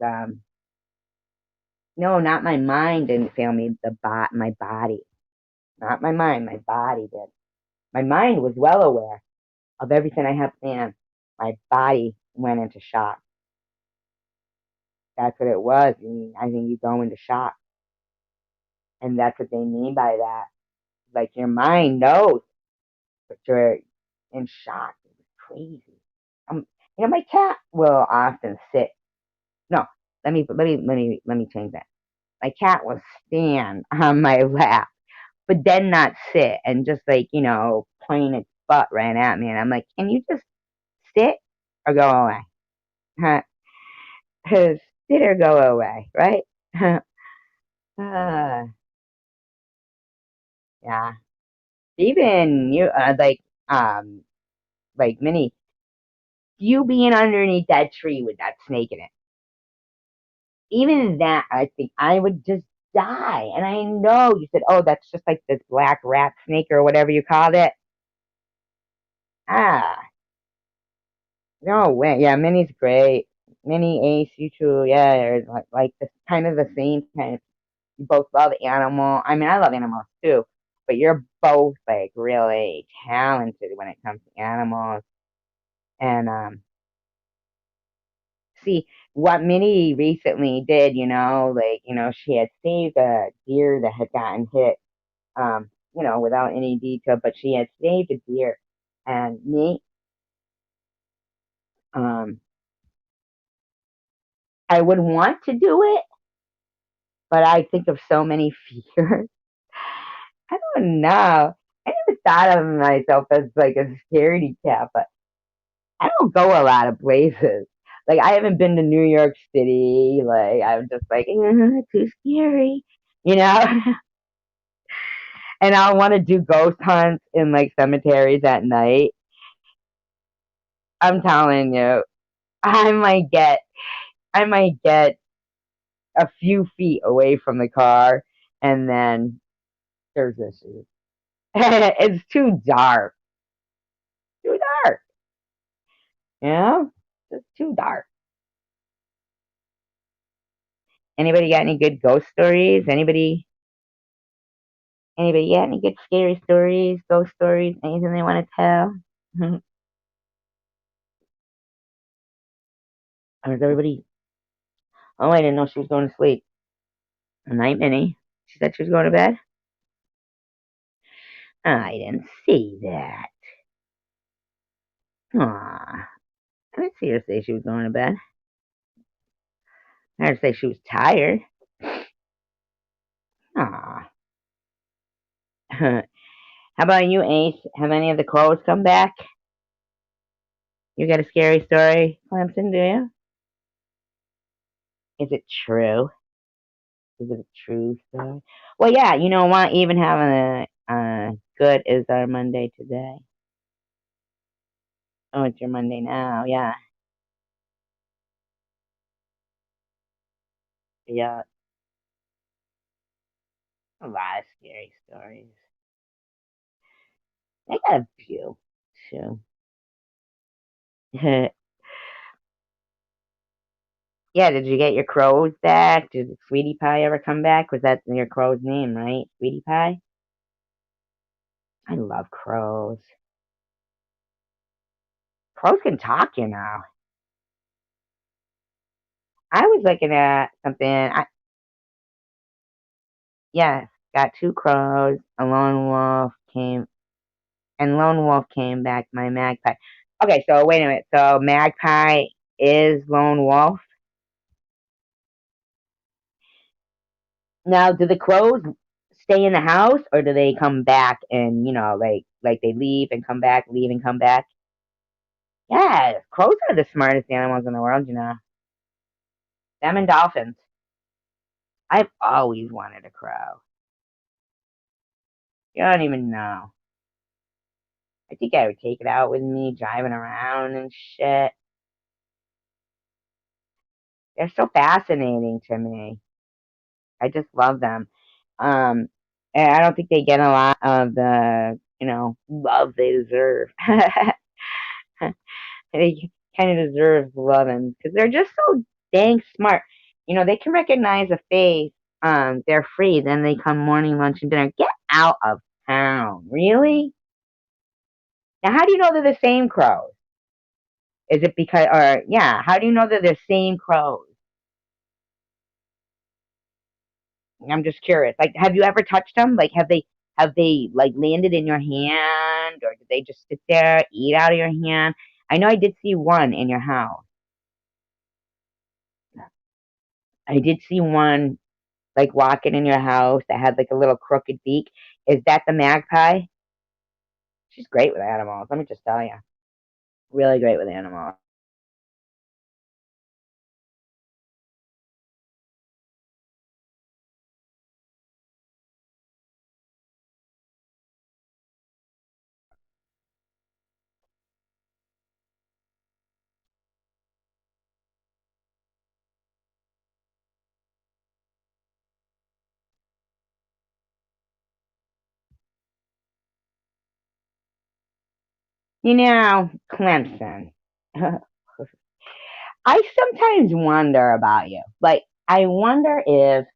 no, not my mind didn't fail me, my body. Not my mind, my body did. My mind was well aware of everything I had planned. My body went into shock. That's what it was. I think you go into shock. And that's what they mean by that. Like your mind knows, but you're in shock. It's crazy. Um, my cat will often sit. No, let me change that. My cat will stand on my lap, but then not sit and just like point its butt right at me, and I'm like, can you just sit or go away? Huh? Sit or go away, right? uh, yeah. Even you, like Minnie, you being underneath that tree with that snake in it. Even that, I think I would just die. And I know you said, oh, that's just like this black rat snake or whatever you called it. Ah, no way. Yeah, Minnie's great. Minnie, Ace, you two, yeah, are like this kind of the same kind of. You both love animal. I mean, I love animals too, but you're both like really talented when it comes to animals. And see what Minnie recently did, like she had saved a deer that had gotten hit, without any detail, but she had saved a deer, and me, um, I would want to do it, but I think of so many fears. I don't know. I never thought of myself as like a scaredy cat, but I don't go a lot of places. Like I haven't been to New York City. Like I'm just like too scary, you know. And I want to do ghost hunts in like cemeteries at night. I'm telling you, I might get, I might get a few feet away from the car, and then there's issues. It's too dark, too dark. It's too dark. Anybody got any good ghost stories? Anybody got any good scary stories, ghost stories, anything they want to tell? Or is everybody? Oh, I didn't know she was going to sleep. Good night, Minnie. She said she was going to bed. I didn't see that. Aw, I didn't see her say she was going to bed. I heard her say she was tired. Aw. How about you, Ace? Have any of the crows come back? You got a scary story, Clemson, do you? Is it true? Is it a true story? Well, yeah, you know what? Even having a good is our Monday today. Oh, it's your Monday now. Yeah. Yeah. A lot of scary stories. I got a few, too. Yeah, did you get your crows back? Did Sweetie Pie ever come back? Was that your crow's name, right? Sweetie Pie? I love crows. Crows can talk, you know. I was looking at something. Yes, got two crows. A lone wolf came, and lone wolf came back. My magpie. Okay, so wait a minute. So magpie is lone wolf. Now, do the crows stay in the house, or do they come back and like they leave and come back, leave and come back? Yeah, crows are the smartest animals in the world, you know. Them and dolphins. I've always wanted a crow. You don't even know. I think I would take it out with me, driving around and shit. They're so fascinating to me. I just love them. Um, and I don't think they get a lot of the, love they deserve. They kind of deserve loving because they're just so dang smart. They can recognize a face. They're free. Then they come morning, lunch, and dinner. Get out of town. Really? Now, how do you know they're the same crows? Is it because, or yeah, how do you know they're the same crows? I'm just curious. Like, have you ever touched them? Like, have they like landed in your hand, or did they just sit there, eat out of your hand? I know I did see one in your house. I did see one like walking in your house that had like a little crooked beak. Is that the magpie? She's great with animals. Let me just tell you, really great with animals. Clemson. I sometimes wonder about you. Like, I wonder if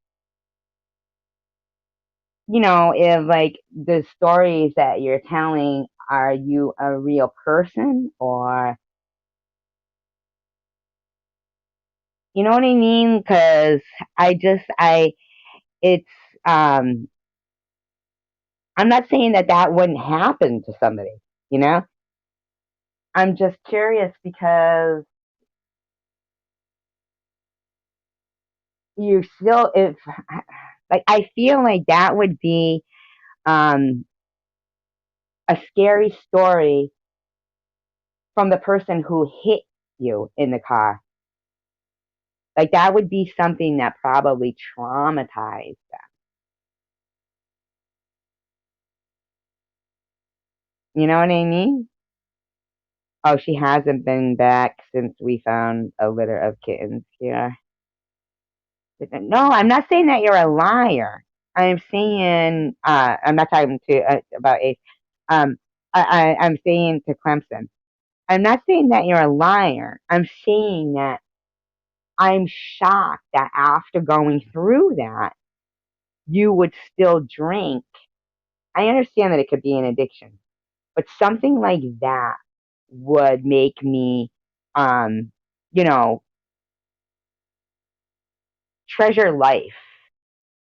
like the stories that you're telling, are you a real person, or you know what I mean? Because it's, um, I'm not saying that that wouldn't happen to somebody, you know? I'm just curious because you still, if, like, I feel like that would be, um, a scary story from the person who hit you in the car. Like, that would be something that probably traumatized them. You know what I mean? Oh, she hasn't been back since we found a litter of kittens here. No, I'm not saying that you're a liar. I'm saying, I'm not talking to about Ace. I'm saying to Clemson. I'm not saying that you're a liar. I'm saying that I'm shocked that after going through that, you would still drink. I understand that it could be an addiction, but something like that would make me, um, you know, treasure life.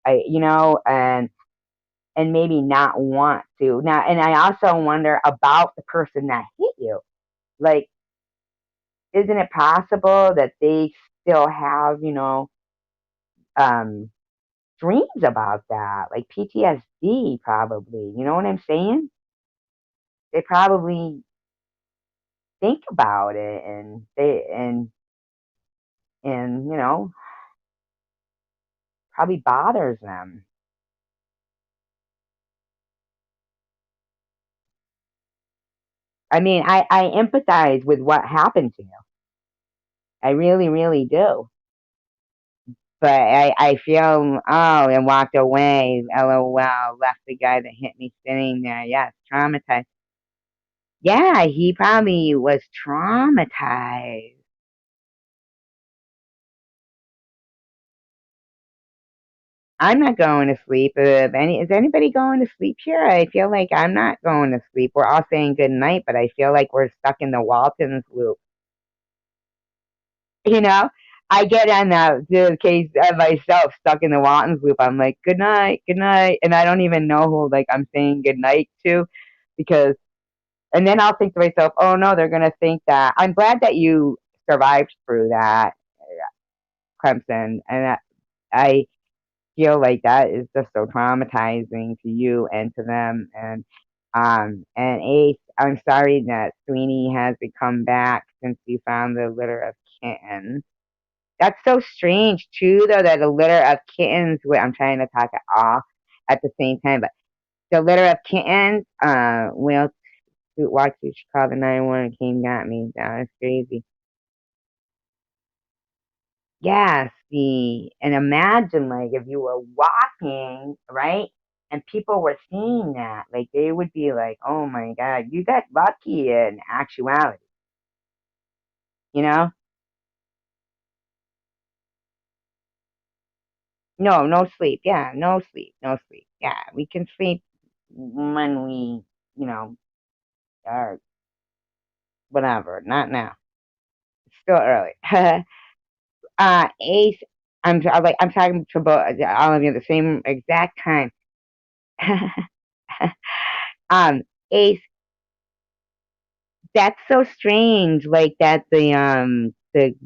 And maybe not want to now. And I also wonder about the person that hit you. Like, isn't it possible that they still have, um, dreams about that, like PTSD? Probably. You know what I'm saying? They probably think about it, and probably bothers them. I mean, I empathize with what happened to you. I really, really do. But I feel, oh, and walked away. LOL, left the guy that hit me sitting there. Yes, traumatized. Yeah, he probably was traumatized. I'm not going to sleep. Is anybody going to sleep here? I feel like I'm not going to sleep. We're all saying good night, but I feel like we're stuck in the Waltons loop. You know, I get on the case of myself stuck in the Waltons loop. I'm like, good night, and I don't even know who like I'm saying good night to, because, and then I'll think to myself, oh no, they're gonna think that I'm glad that you survived through that, Clemson, and I feel like that is just so traumatizing to you and to them, and And Ace, I'm sorry that Sweeney has to come back since you found the litter of kittens. That's so strange too, though, that a litter of kittens. Wait, I'm trying to talk it off at the same time, but the litter of kittens. Well, watch you should call the 911 came got me. That was crazy. Yeah, see, and imagine like if you were walking, right? And people were seeing that, like they would be like, "Oh my God, you got lucky." In actuality, you know, no, no sleep. Yeah, no sleep, no sleep. Yeah, we can sleep when we, you know, are whatever. Not now. It's still early. Ace, I'm talking to both all of you at the same exact time. um, Ace, that's so strange. Like that the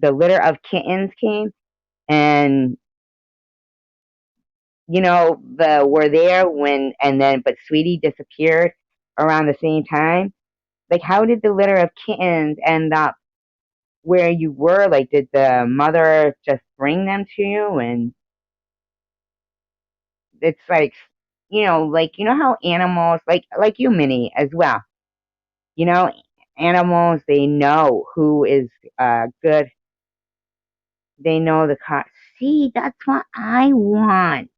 litter of kittens came and the were there when and then but Sweetie disappeared around the same time. Like how did the litter of kittens end up where you were? Like did the mother just bring them to you? And it's like like how animals like you, Minnie, as well. You know, animals, they know who is good. They know the car. See, that's what I want.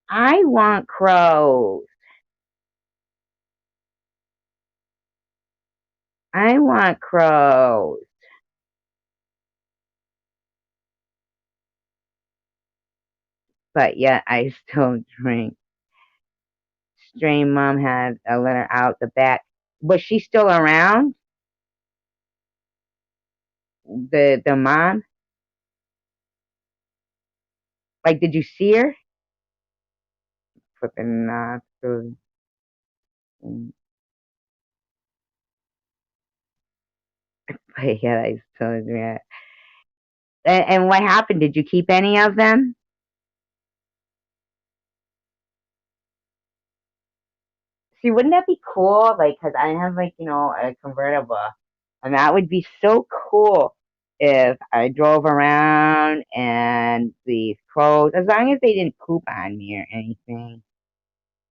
I want crows. I want crows. But yet I still drink. Stray mom had a letter out the back. Was she still around? The mom? Like, did you see her? Flipping food. But yeah, I still drink. And what happened? Did you keep any of them? See, wouldn't that be cool? Like, cause I have like a convertible, and that would be so cool if I drove around and these crows, as long as they didn't poop on me or anything.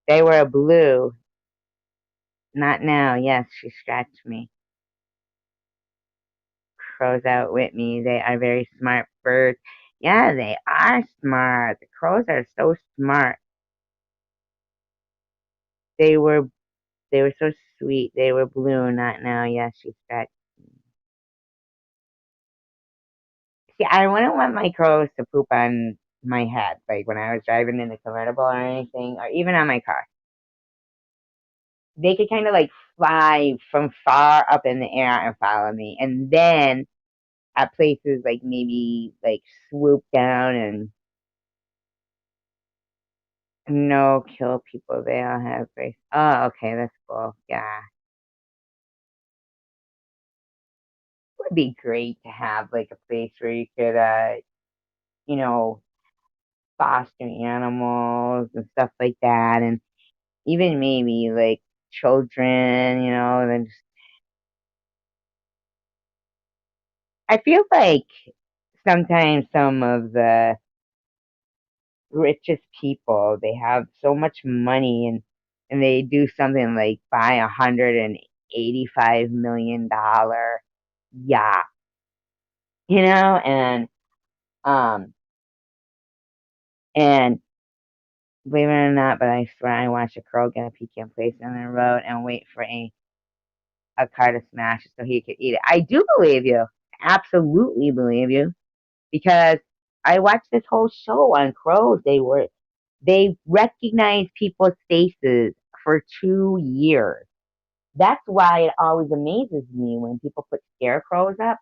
They were blue. Not now. Yes, she scratched me. Crows out with me. They are very smart birds. Yeah, they are smart. The crows are so smart. They were they were so sweet. They were blue. Not now. Yes, she scratched. See, I wouldn't want my crows to poop on my head, like when I was driving in the convertible or anything, or even on my car. They could kind of like fly from far up in the air and follow me, and then at places like maybe like swoop down and no kill people. They all have grace. Oh, okay, that's cool. Yeah, it would be great to have like a place where you could, you know, foster animals and stuff like that, and even maybe like children, then just, I feel like sometimes some of the richest people, they have so much money and they do something like buy $185 million yacht, um and believe it or not, but I swear I watched a crow get a pecan place on the road and wait for a car to smash it so he could eat it. I do believe you. Absolutely believe you. Because I watched this whole show on crows. They recognized people's faces for 2 years. That's why it always amazes me when people put scarecrows up.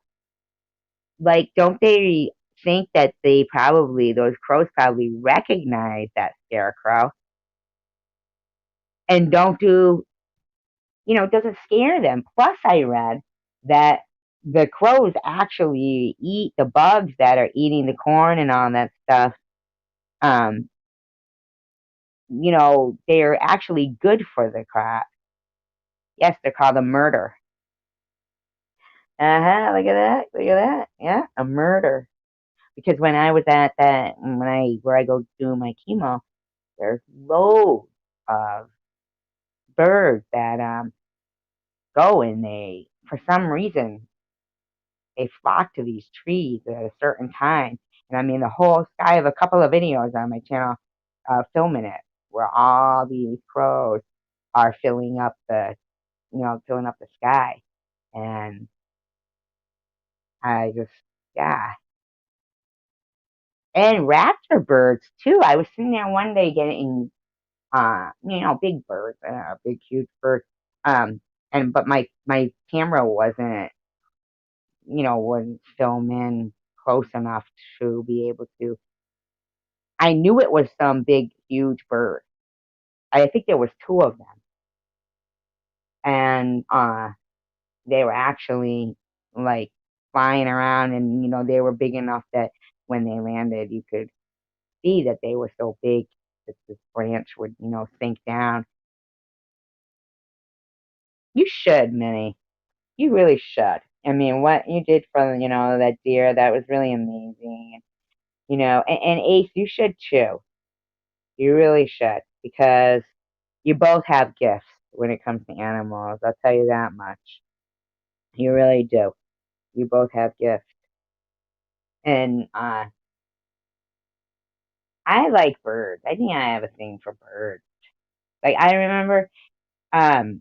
Like, don't they think that those crows probably recognize that scarecrow and don't do, it doesn't scare them. Plus, I read that the crows actually eat the bugs that are eating the corn and all that stuff. Um, they're actually good for the crop. Yes, they're called a murder. Look at that. Look at that. Yeah, a murder. Because when I was at that, where I go do my chemo, there's loads of birds that go and for some reason, they flock to these trees at a certain time. And I mean, the whole sky. I have a couple of videos on my channel filming it, where all these crows are filling up the sky. And I just, yeah. And rats are birds too. I was sitting there one day getting, big birds, big, huge birds. Um, but my camera wouldn't film in close enough to be able to. I knew it was some big, huge bird. I think there was two of them, and they were actually like flying around, and they were big enough that when they landed, you could see that they were so big that this branch would, sink down. You should, Minnie. You really should. I mean, what you did for, that deer, that was really amazing. And Ace, you should too. You really should, because you both have gifts when it comes to animals. I'll tell you that much. You really do. You both have gifts. And I like birds. I think I have a thing for birds. Like, I remember, um,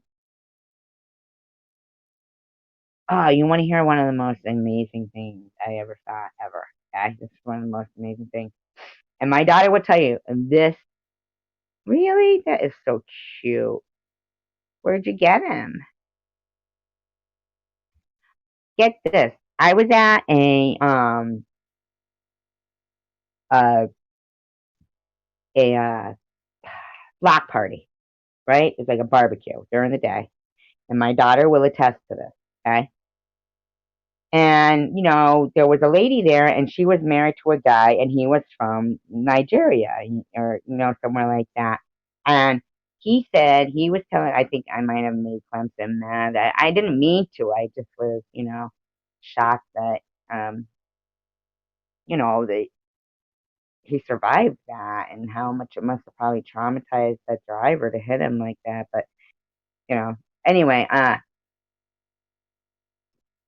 oh, you want to hear one of the most amazing things I ever saw, ever. Okay? This is one of the most amazing things. And my daughter would tell you, this, really? That is so cute. Where'd you get him? Get this. I was at uh, a block party, right? It's like a barbecue during the day. And my daughter will attest to this, okay? And, there was a lady there, and she was married to a guy, and he was from Nigeria, or, somewhere like that. And he said, he was telling, I think I might have made Clemson mad. I didn't mean to. I just was, shocked that, that he survived that, and how much it must have probably traumatized that driver to hit him like that. But, you know, anyway,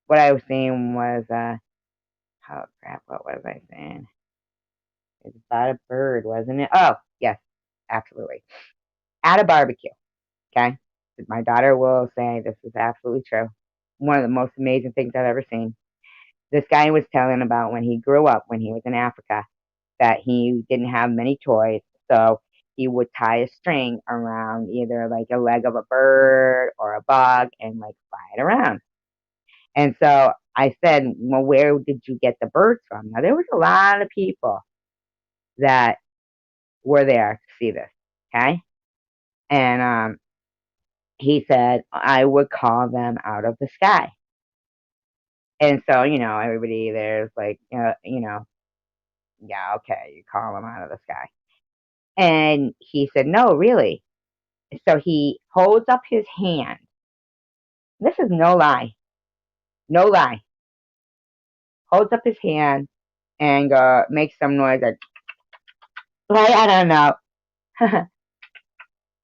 what I was saying was, oh crap, what was I saying? It's about a bird, wasn't it? Oh, yes, absolutely. At a barbecue, okay? My daughter will say this is absolutely true. One of the most amazing things I've ever seen. This guy was telling about when he grew up, when he was in Africa, that he didn't have many toys. So he would tie a string around either like a leg of a bird or a bug and like fly it around. And so I said, well, where did you get the birds from? Now, there was a lot of people that were there to see this. Okay. And he said, I would call them out of the sky. And so, everybody there's like, yeah, okay, you call them out of the sky. And he said, no, really. So he holds up his hand. This is no lie. No lie. Holds up his hand and makes some noise like, I don't know.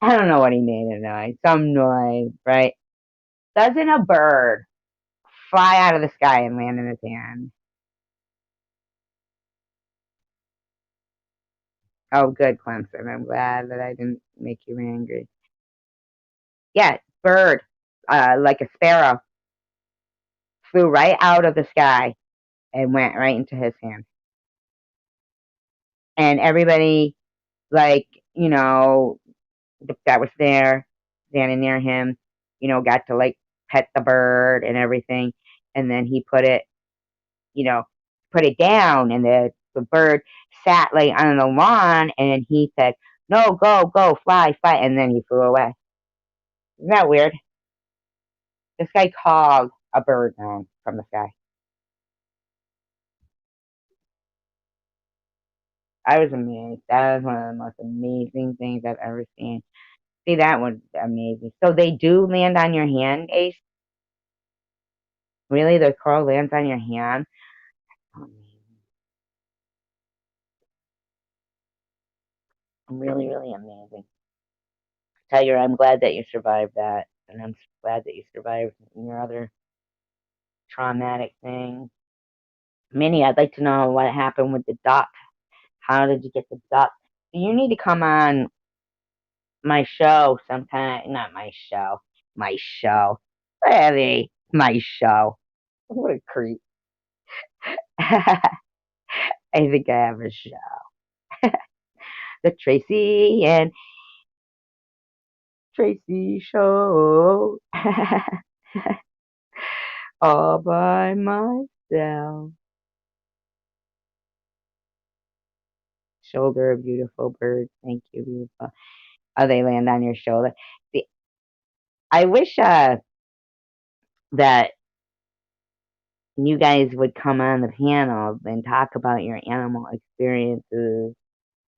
I don't know what he made a noise. Some noise, right? Doesn't a bird fly out of the sky and land in his hand? Oh, good, Clemson. I'm glad that I didn't make you angry. Yeah, bird, like a sparrow, flew right out of the sky and went right into his hand. And everybody, like, that was there, standing near him, got to like pet the bird and everything. And then he you know, put it down, and the bird sat like on the lawn, and he said, no, go, go, fly, fly. And then he flew away. Isn't that weird? This guy called a bird down from the sky. I was amazed. That was one of the most amazing things I've ever seen. See, that was amazing. So they do land on your hand, Ace? Really? The coral lands on your hand? Amazing. Really, really amazing. Tell you, I'm glad that you survived that, and I'm glad that you survived your other traumatic thing. Minnie, I'd like to know what happened with the duck. How did you get the duck? You need to come on my show sometime. Not my show. My show. Really? My show. What a creep. I think I have a show. The Tracy and Tracy show. All by myself. Shoulder of beautiful birds. Thank you, beautiful. Oh, they land on your shoulder. See, I wish that you guys would come on the panel and talk about your animal experiences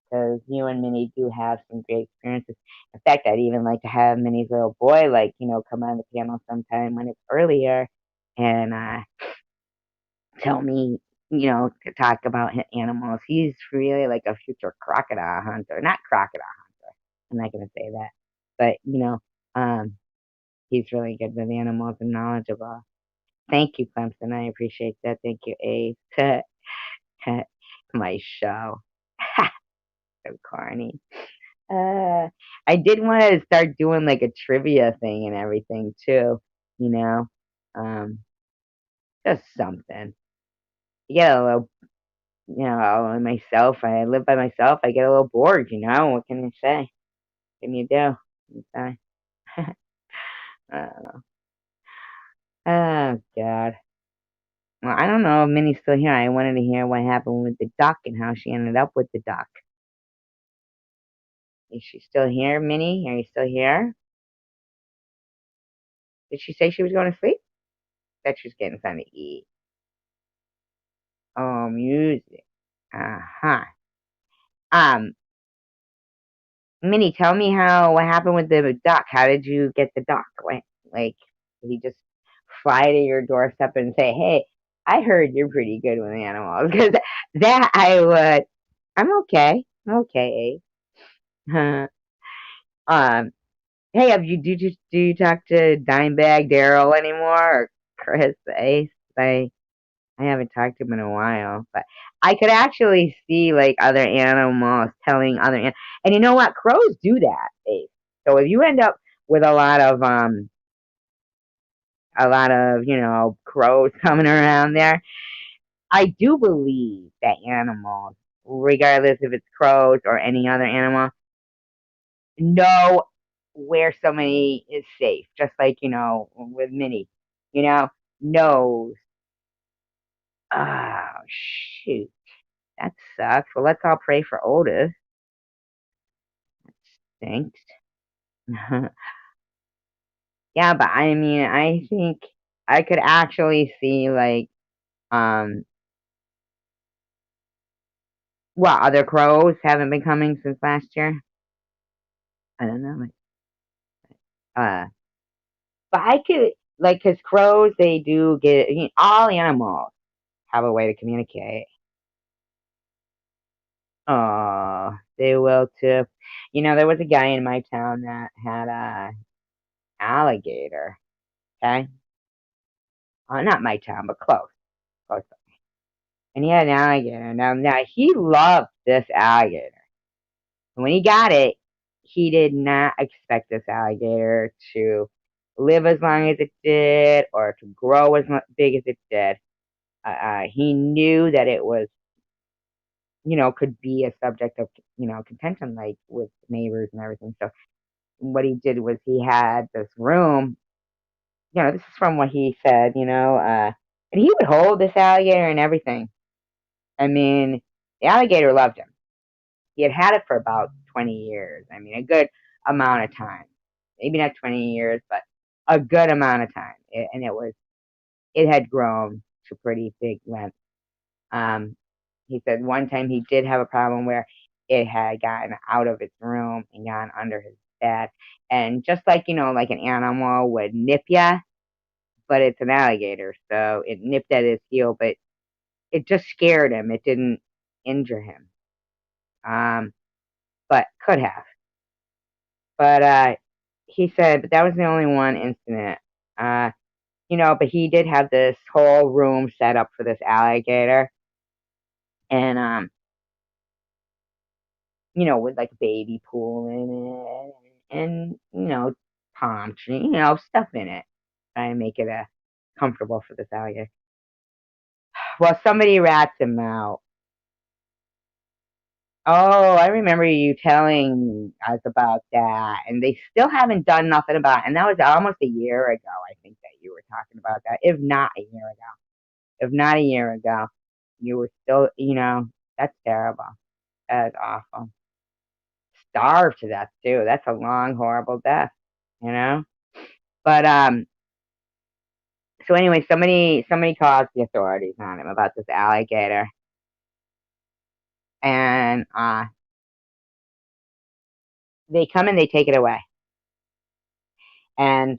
because you and Minnie do have some great experiences. In fact, I'd even like to have Minnie's little boy, like, come on the panel sometime when it's earlier and tell me, to talk about animals. He's really like a future crocodile hunter. Not crocodile hunter. I'm not going to say that. But, he's really good with animals and knowledgeable. Thank you, Clemson. I appreciate that. Thank you, Ace. My show. So corny. Uh, I did want to start doing like a trivia thing and everything too, you know. Um, just something. You get a little, myself. I live by myself. I get a little bored, What can you say? What can you do? You say? uh, oh God. Well, I don't know if Minnie's still here. I wanted to hear what happened with the duck and how she ended up with the duck. Is she still here, Minnie? Are you still here? Did she say she was going to sleep? That she's getting something to eat. Oh, music. Uh-huh. Um, Minnie, tell me what happened with the duck. How did you get the duck? Like, did he just fly to your doorstep and say, "Hey, I heard you're pretty good with animals"? Because that I would. I'm okay. I'm okay. um, hey, do you talk to Dimebag Daryl anymore or Chris Ace? I haven't talked to him in a while, but I could actually see like other animals telling and you know what? Crows do that, Ace. So if you end up with a lot of crows coming around there, I do believe that animals, regardless if it's crows or any other animal, know where somebody is safe. Just like with Minnie, you know knows. Oh shoot. That sucks. Well, let's all pray for Otis. Thanks. Yeah, but I mean, I think I could actually see like, um, well, other crows haven't been coming since last year. I don't know. Uh, but I could like, cause crows they do get all animals have a way to communicate. Oh, they will too. There was a guy in my town that had a alligator. Okay, not my town, but close, close. And he had an alligator. Now he loved this alligator. And when he got it, he did not expect this alligator to live as long as it did or to grow as big as it did. He knew that it was, could be a subject of, contention, like with neighbors and everything. So what he did was he had this room. This is from what he said. And he would hold this alligator and everything. I mean, the alligator loved him. He had had it for about 20 years. I mean, a good amount of time. Maybe not 20 years, but a good amount of time. And it had grown to pretty big length. Um, he said one time he did have a problem where it had gotten out of its room and gone under his bed. And just like, like an animal would nip ya, but it's an alligator. So it nipped at his heel, but it just scared him. It didn't injure him. Um, but could have. But he said, but that was the only one incident. Uh, but he did have this whole room set up for this alligator. And with like a baby pool in it and, palm tree, stuff in it. Try and make it comfortable for this alligator. Well, somebody rats him out. Oh, I remember you telling us about that, and they still haven't done nothing about it. And that was almost a year ago, I think, that you were talking about that. If not a year ago. If not a year ago, you were still, that's terrible. That is awful. Starved to death too. That's a long, horrible death, you know? But so anyway, somebody calls the authorities on him about this alligator. And they come and they take it away. And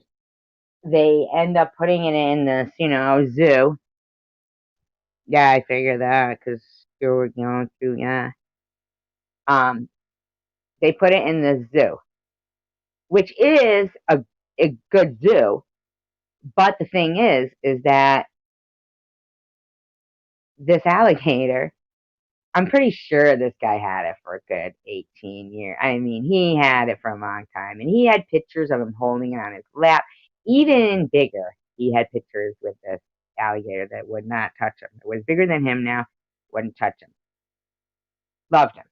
they end up putting it in this, zoo. Yeah, I figured that because you were going through, yeah. Um, they put it in the zoo, which is a good zoo. But the thing is that this alligator, I'm pretty sure this guy had it for a good 18 years. I mean, he had it for a long time. And he had pictures of him holding it on his lap. Even bigger, he had pictures with this alligator that would not touch him. It was bigger than him now, wouldn't touch him. Loved him.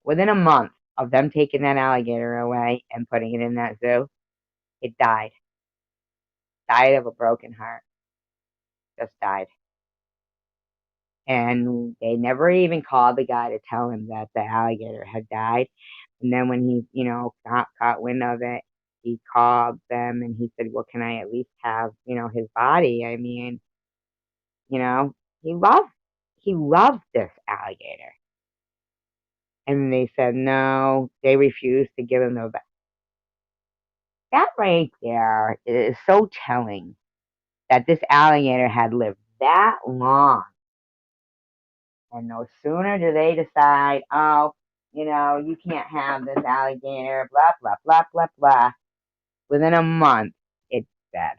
Within a month of them taking that alligator away and putting it in that zoo, it died. Died of a broken heart. Just died. And they never even called the guy to tell him that the alligator had died. And then when he, caught wind of it, he called them and he said, well, can I at least have, his body? I mean, you know, he loved, he loved this alligator. And they said, no, they refused to give him the, that right there is so telling that this alligator had lived that long. And no sooner do they decide, oh, you can't have this alligator, blah, blah, blah, blah, blah. Within a month, it's dead.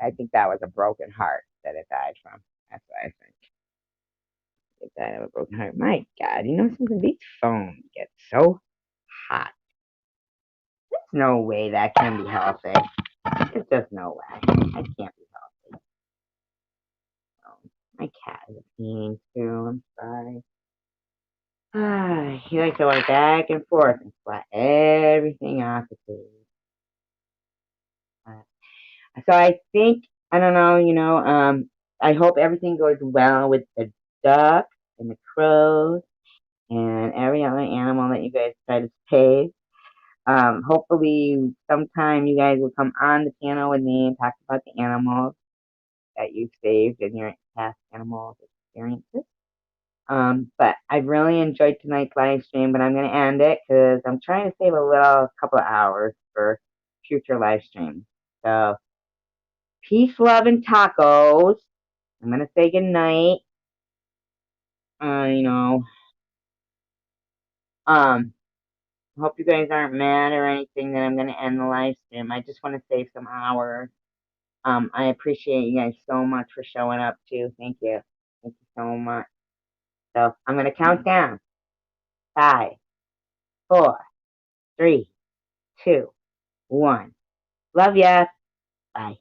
I think that was a broken heart that it died from. That's what I think. It died of a broken heart. My God, something? These phones get so hot. There's no way that can be healthy. There's just no way. I can't be healthy. My cat is peeing too. I'm sorry. He likes to go back and forth and splat everything off the table. So I think, I don't know, I hope everything goes well with the ducks and the crows and every other animal that you guys try to save. Hopefully sometime you guys will come on the channel with me and talk about the animals that you've saved in your past animal experiences. But I've really enjoyed tonight's live stream, but I'm going to end it because I'm trying to save a couple of hours for future live streams. So, peace, love, and tacos. I'm going to say goodnight. You know, hope you guys aren't mad or anything that I'm going to end the live stream. I just want to save some hours. I appreciate you guys so much for showing up too. Thank you. Thank you so much. So, I'm going to count down. 5, 4, 3, 2, 1. Love ya. Bye.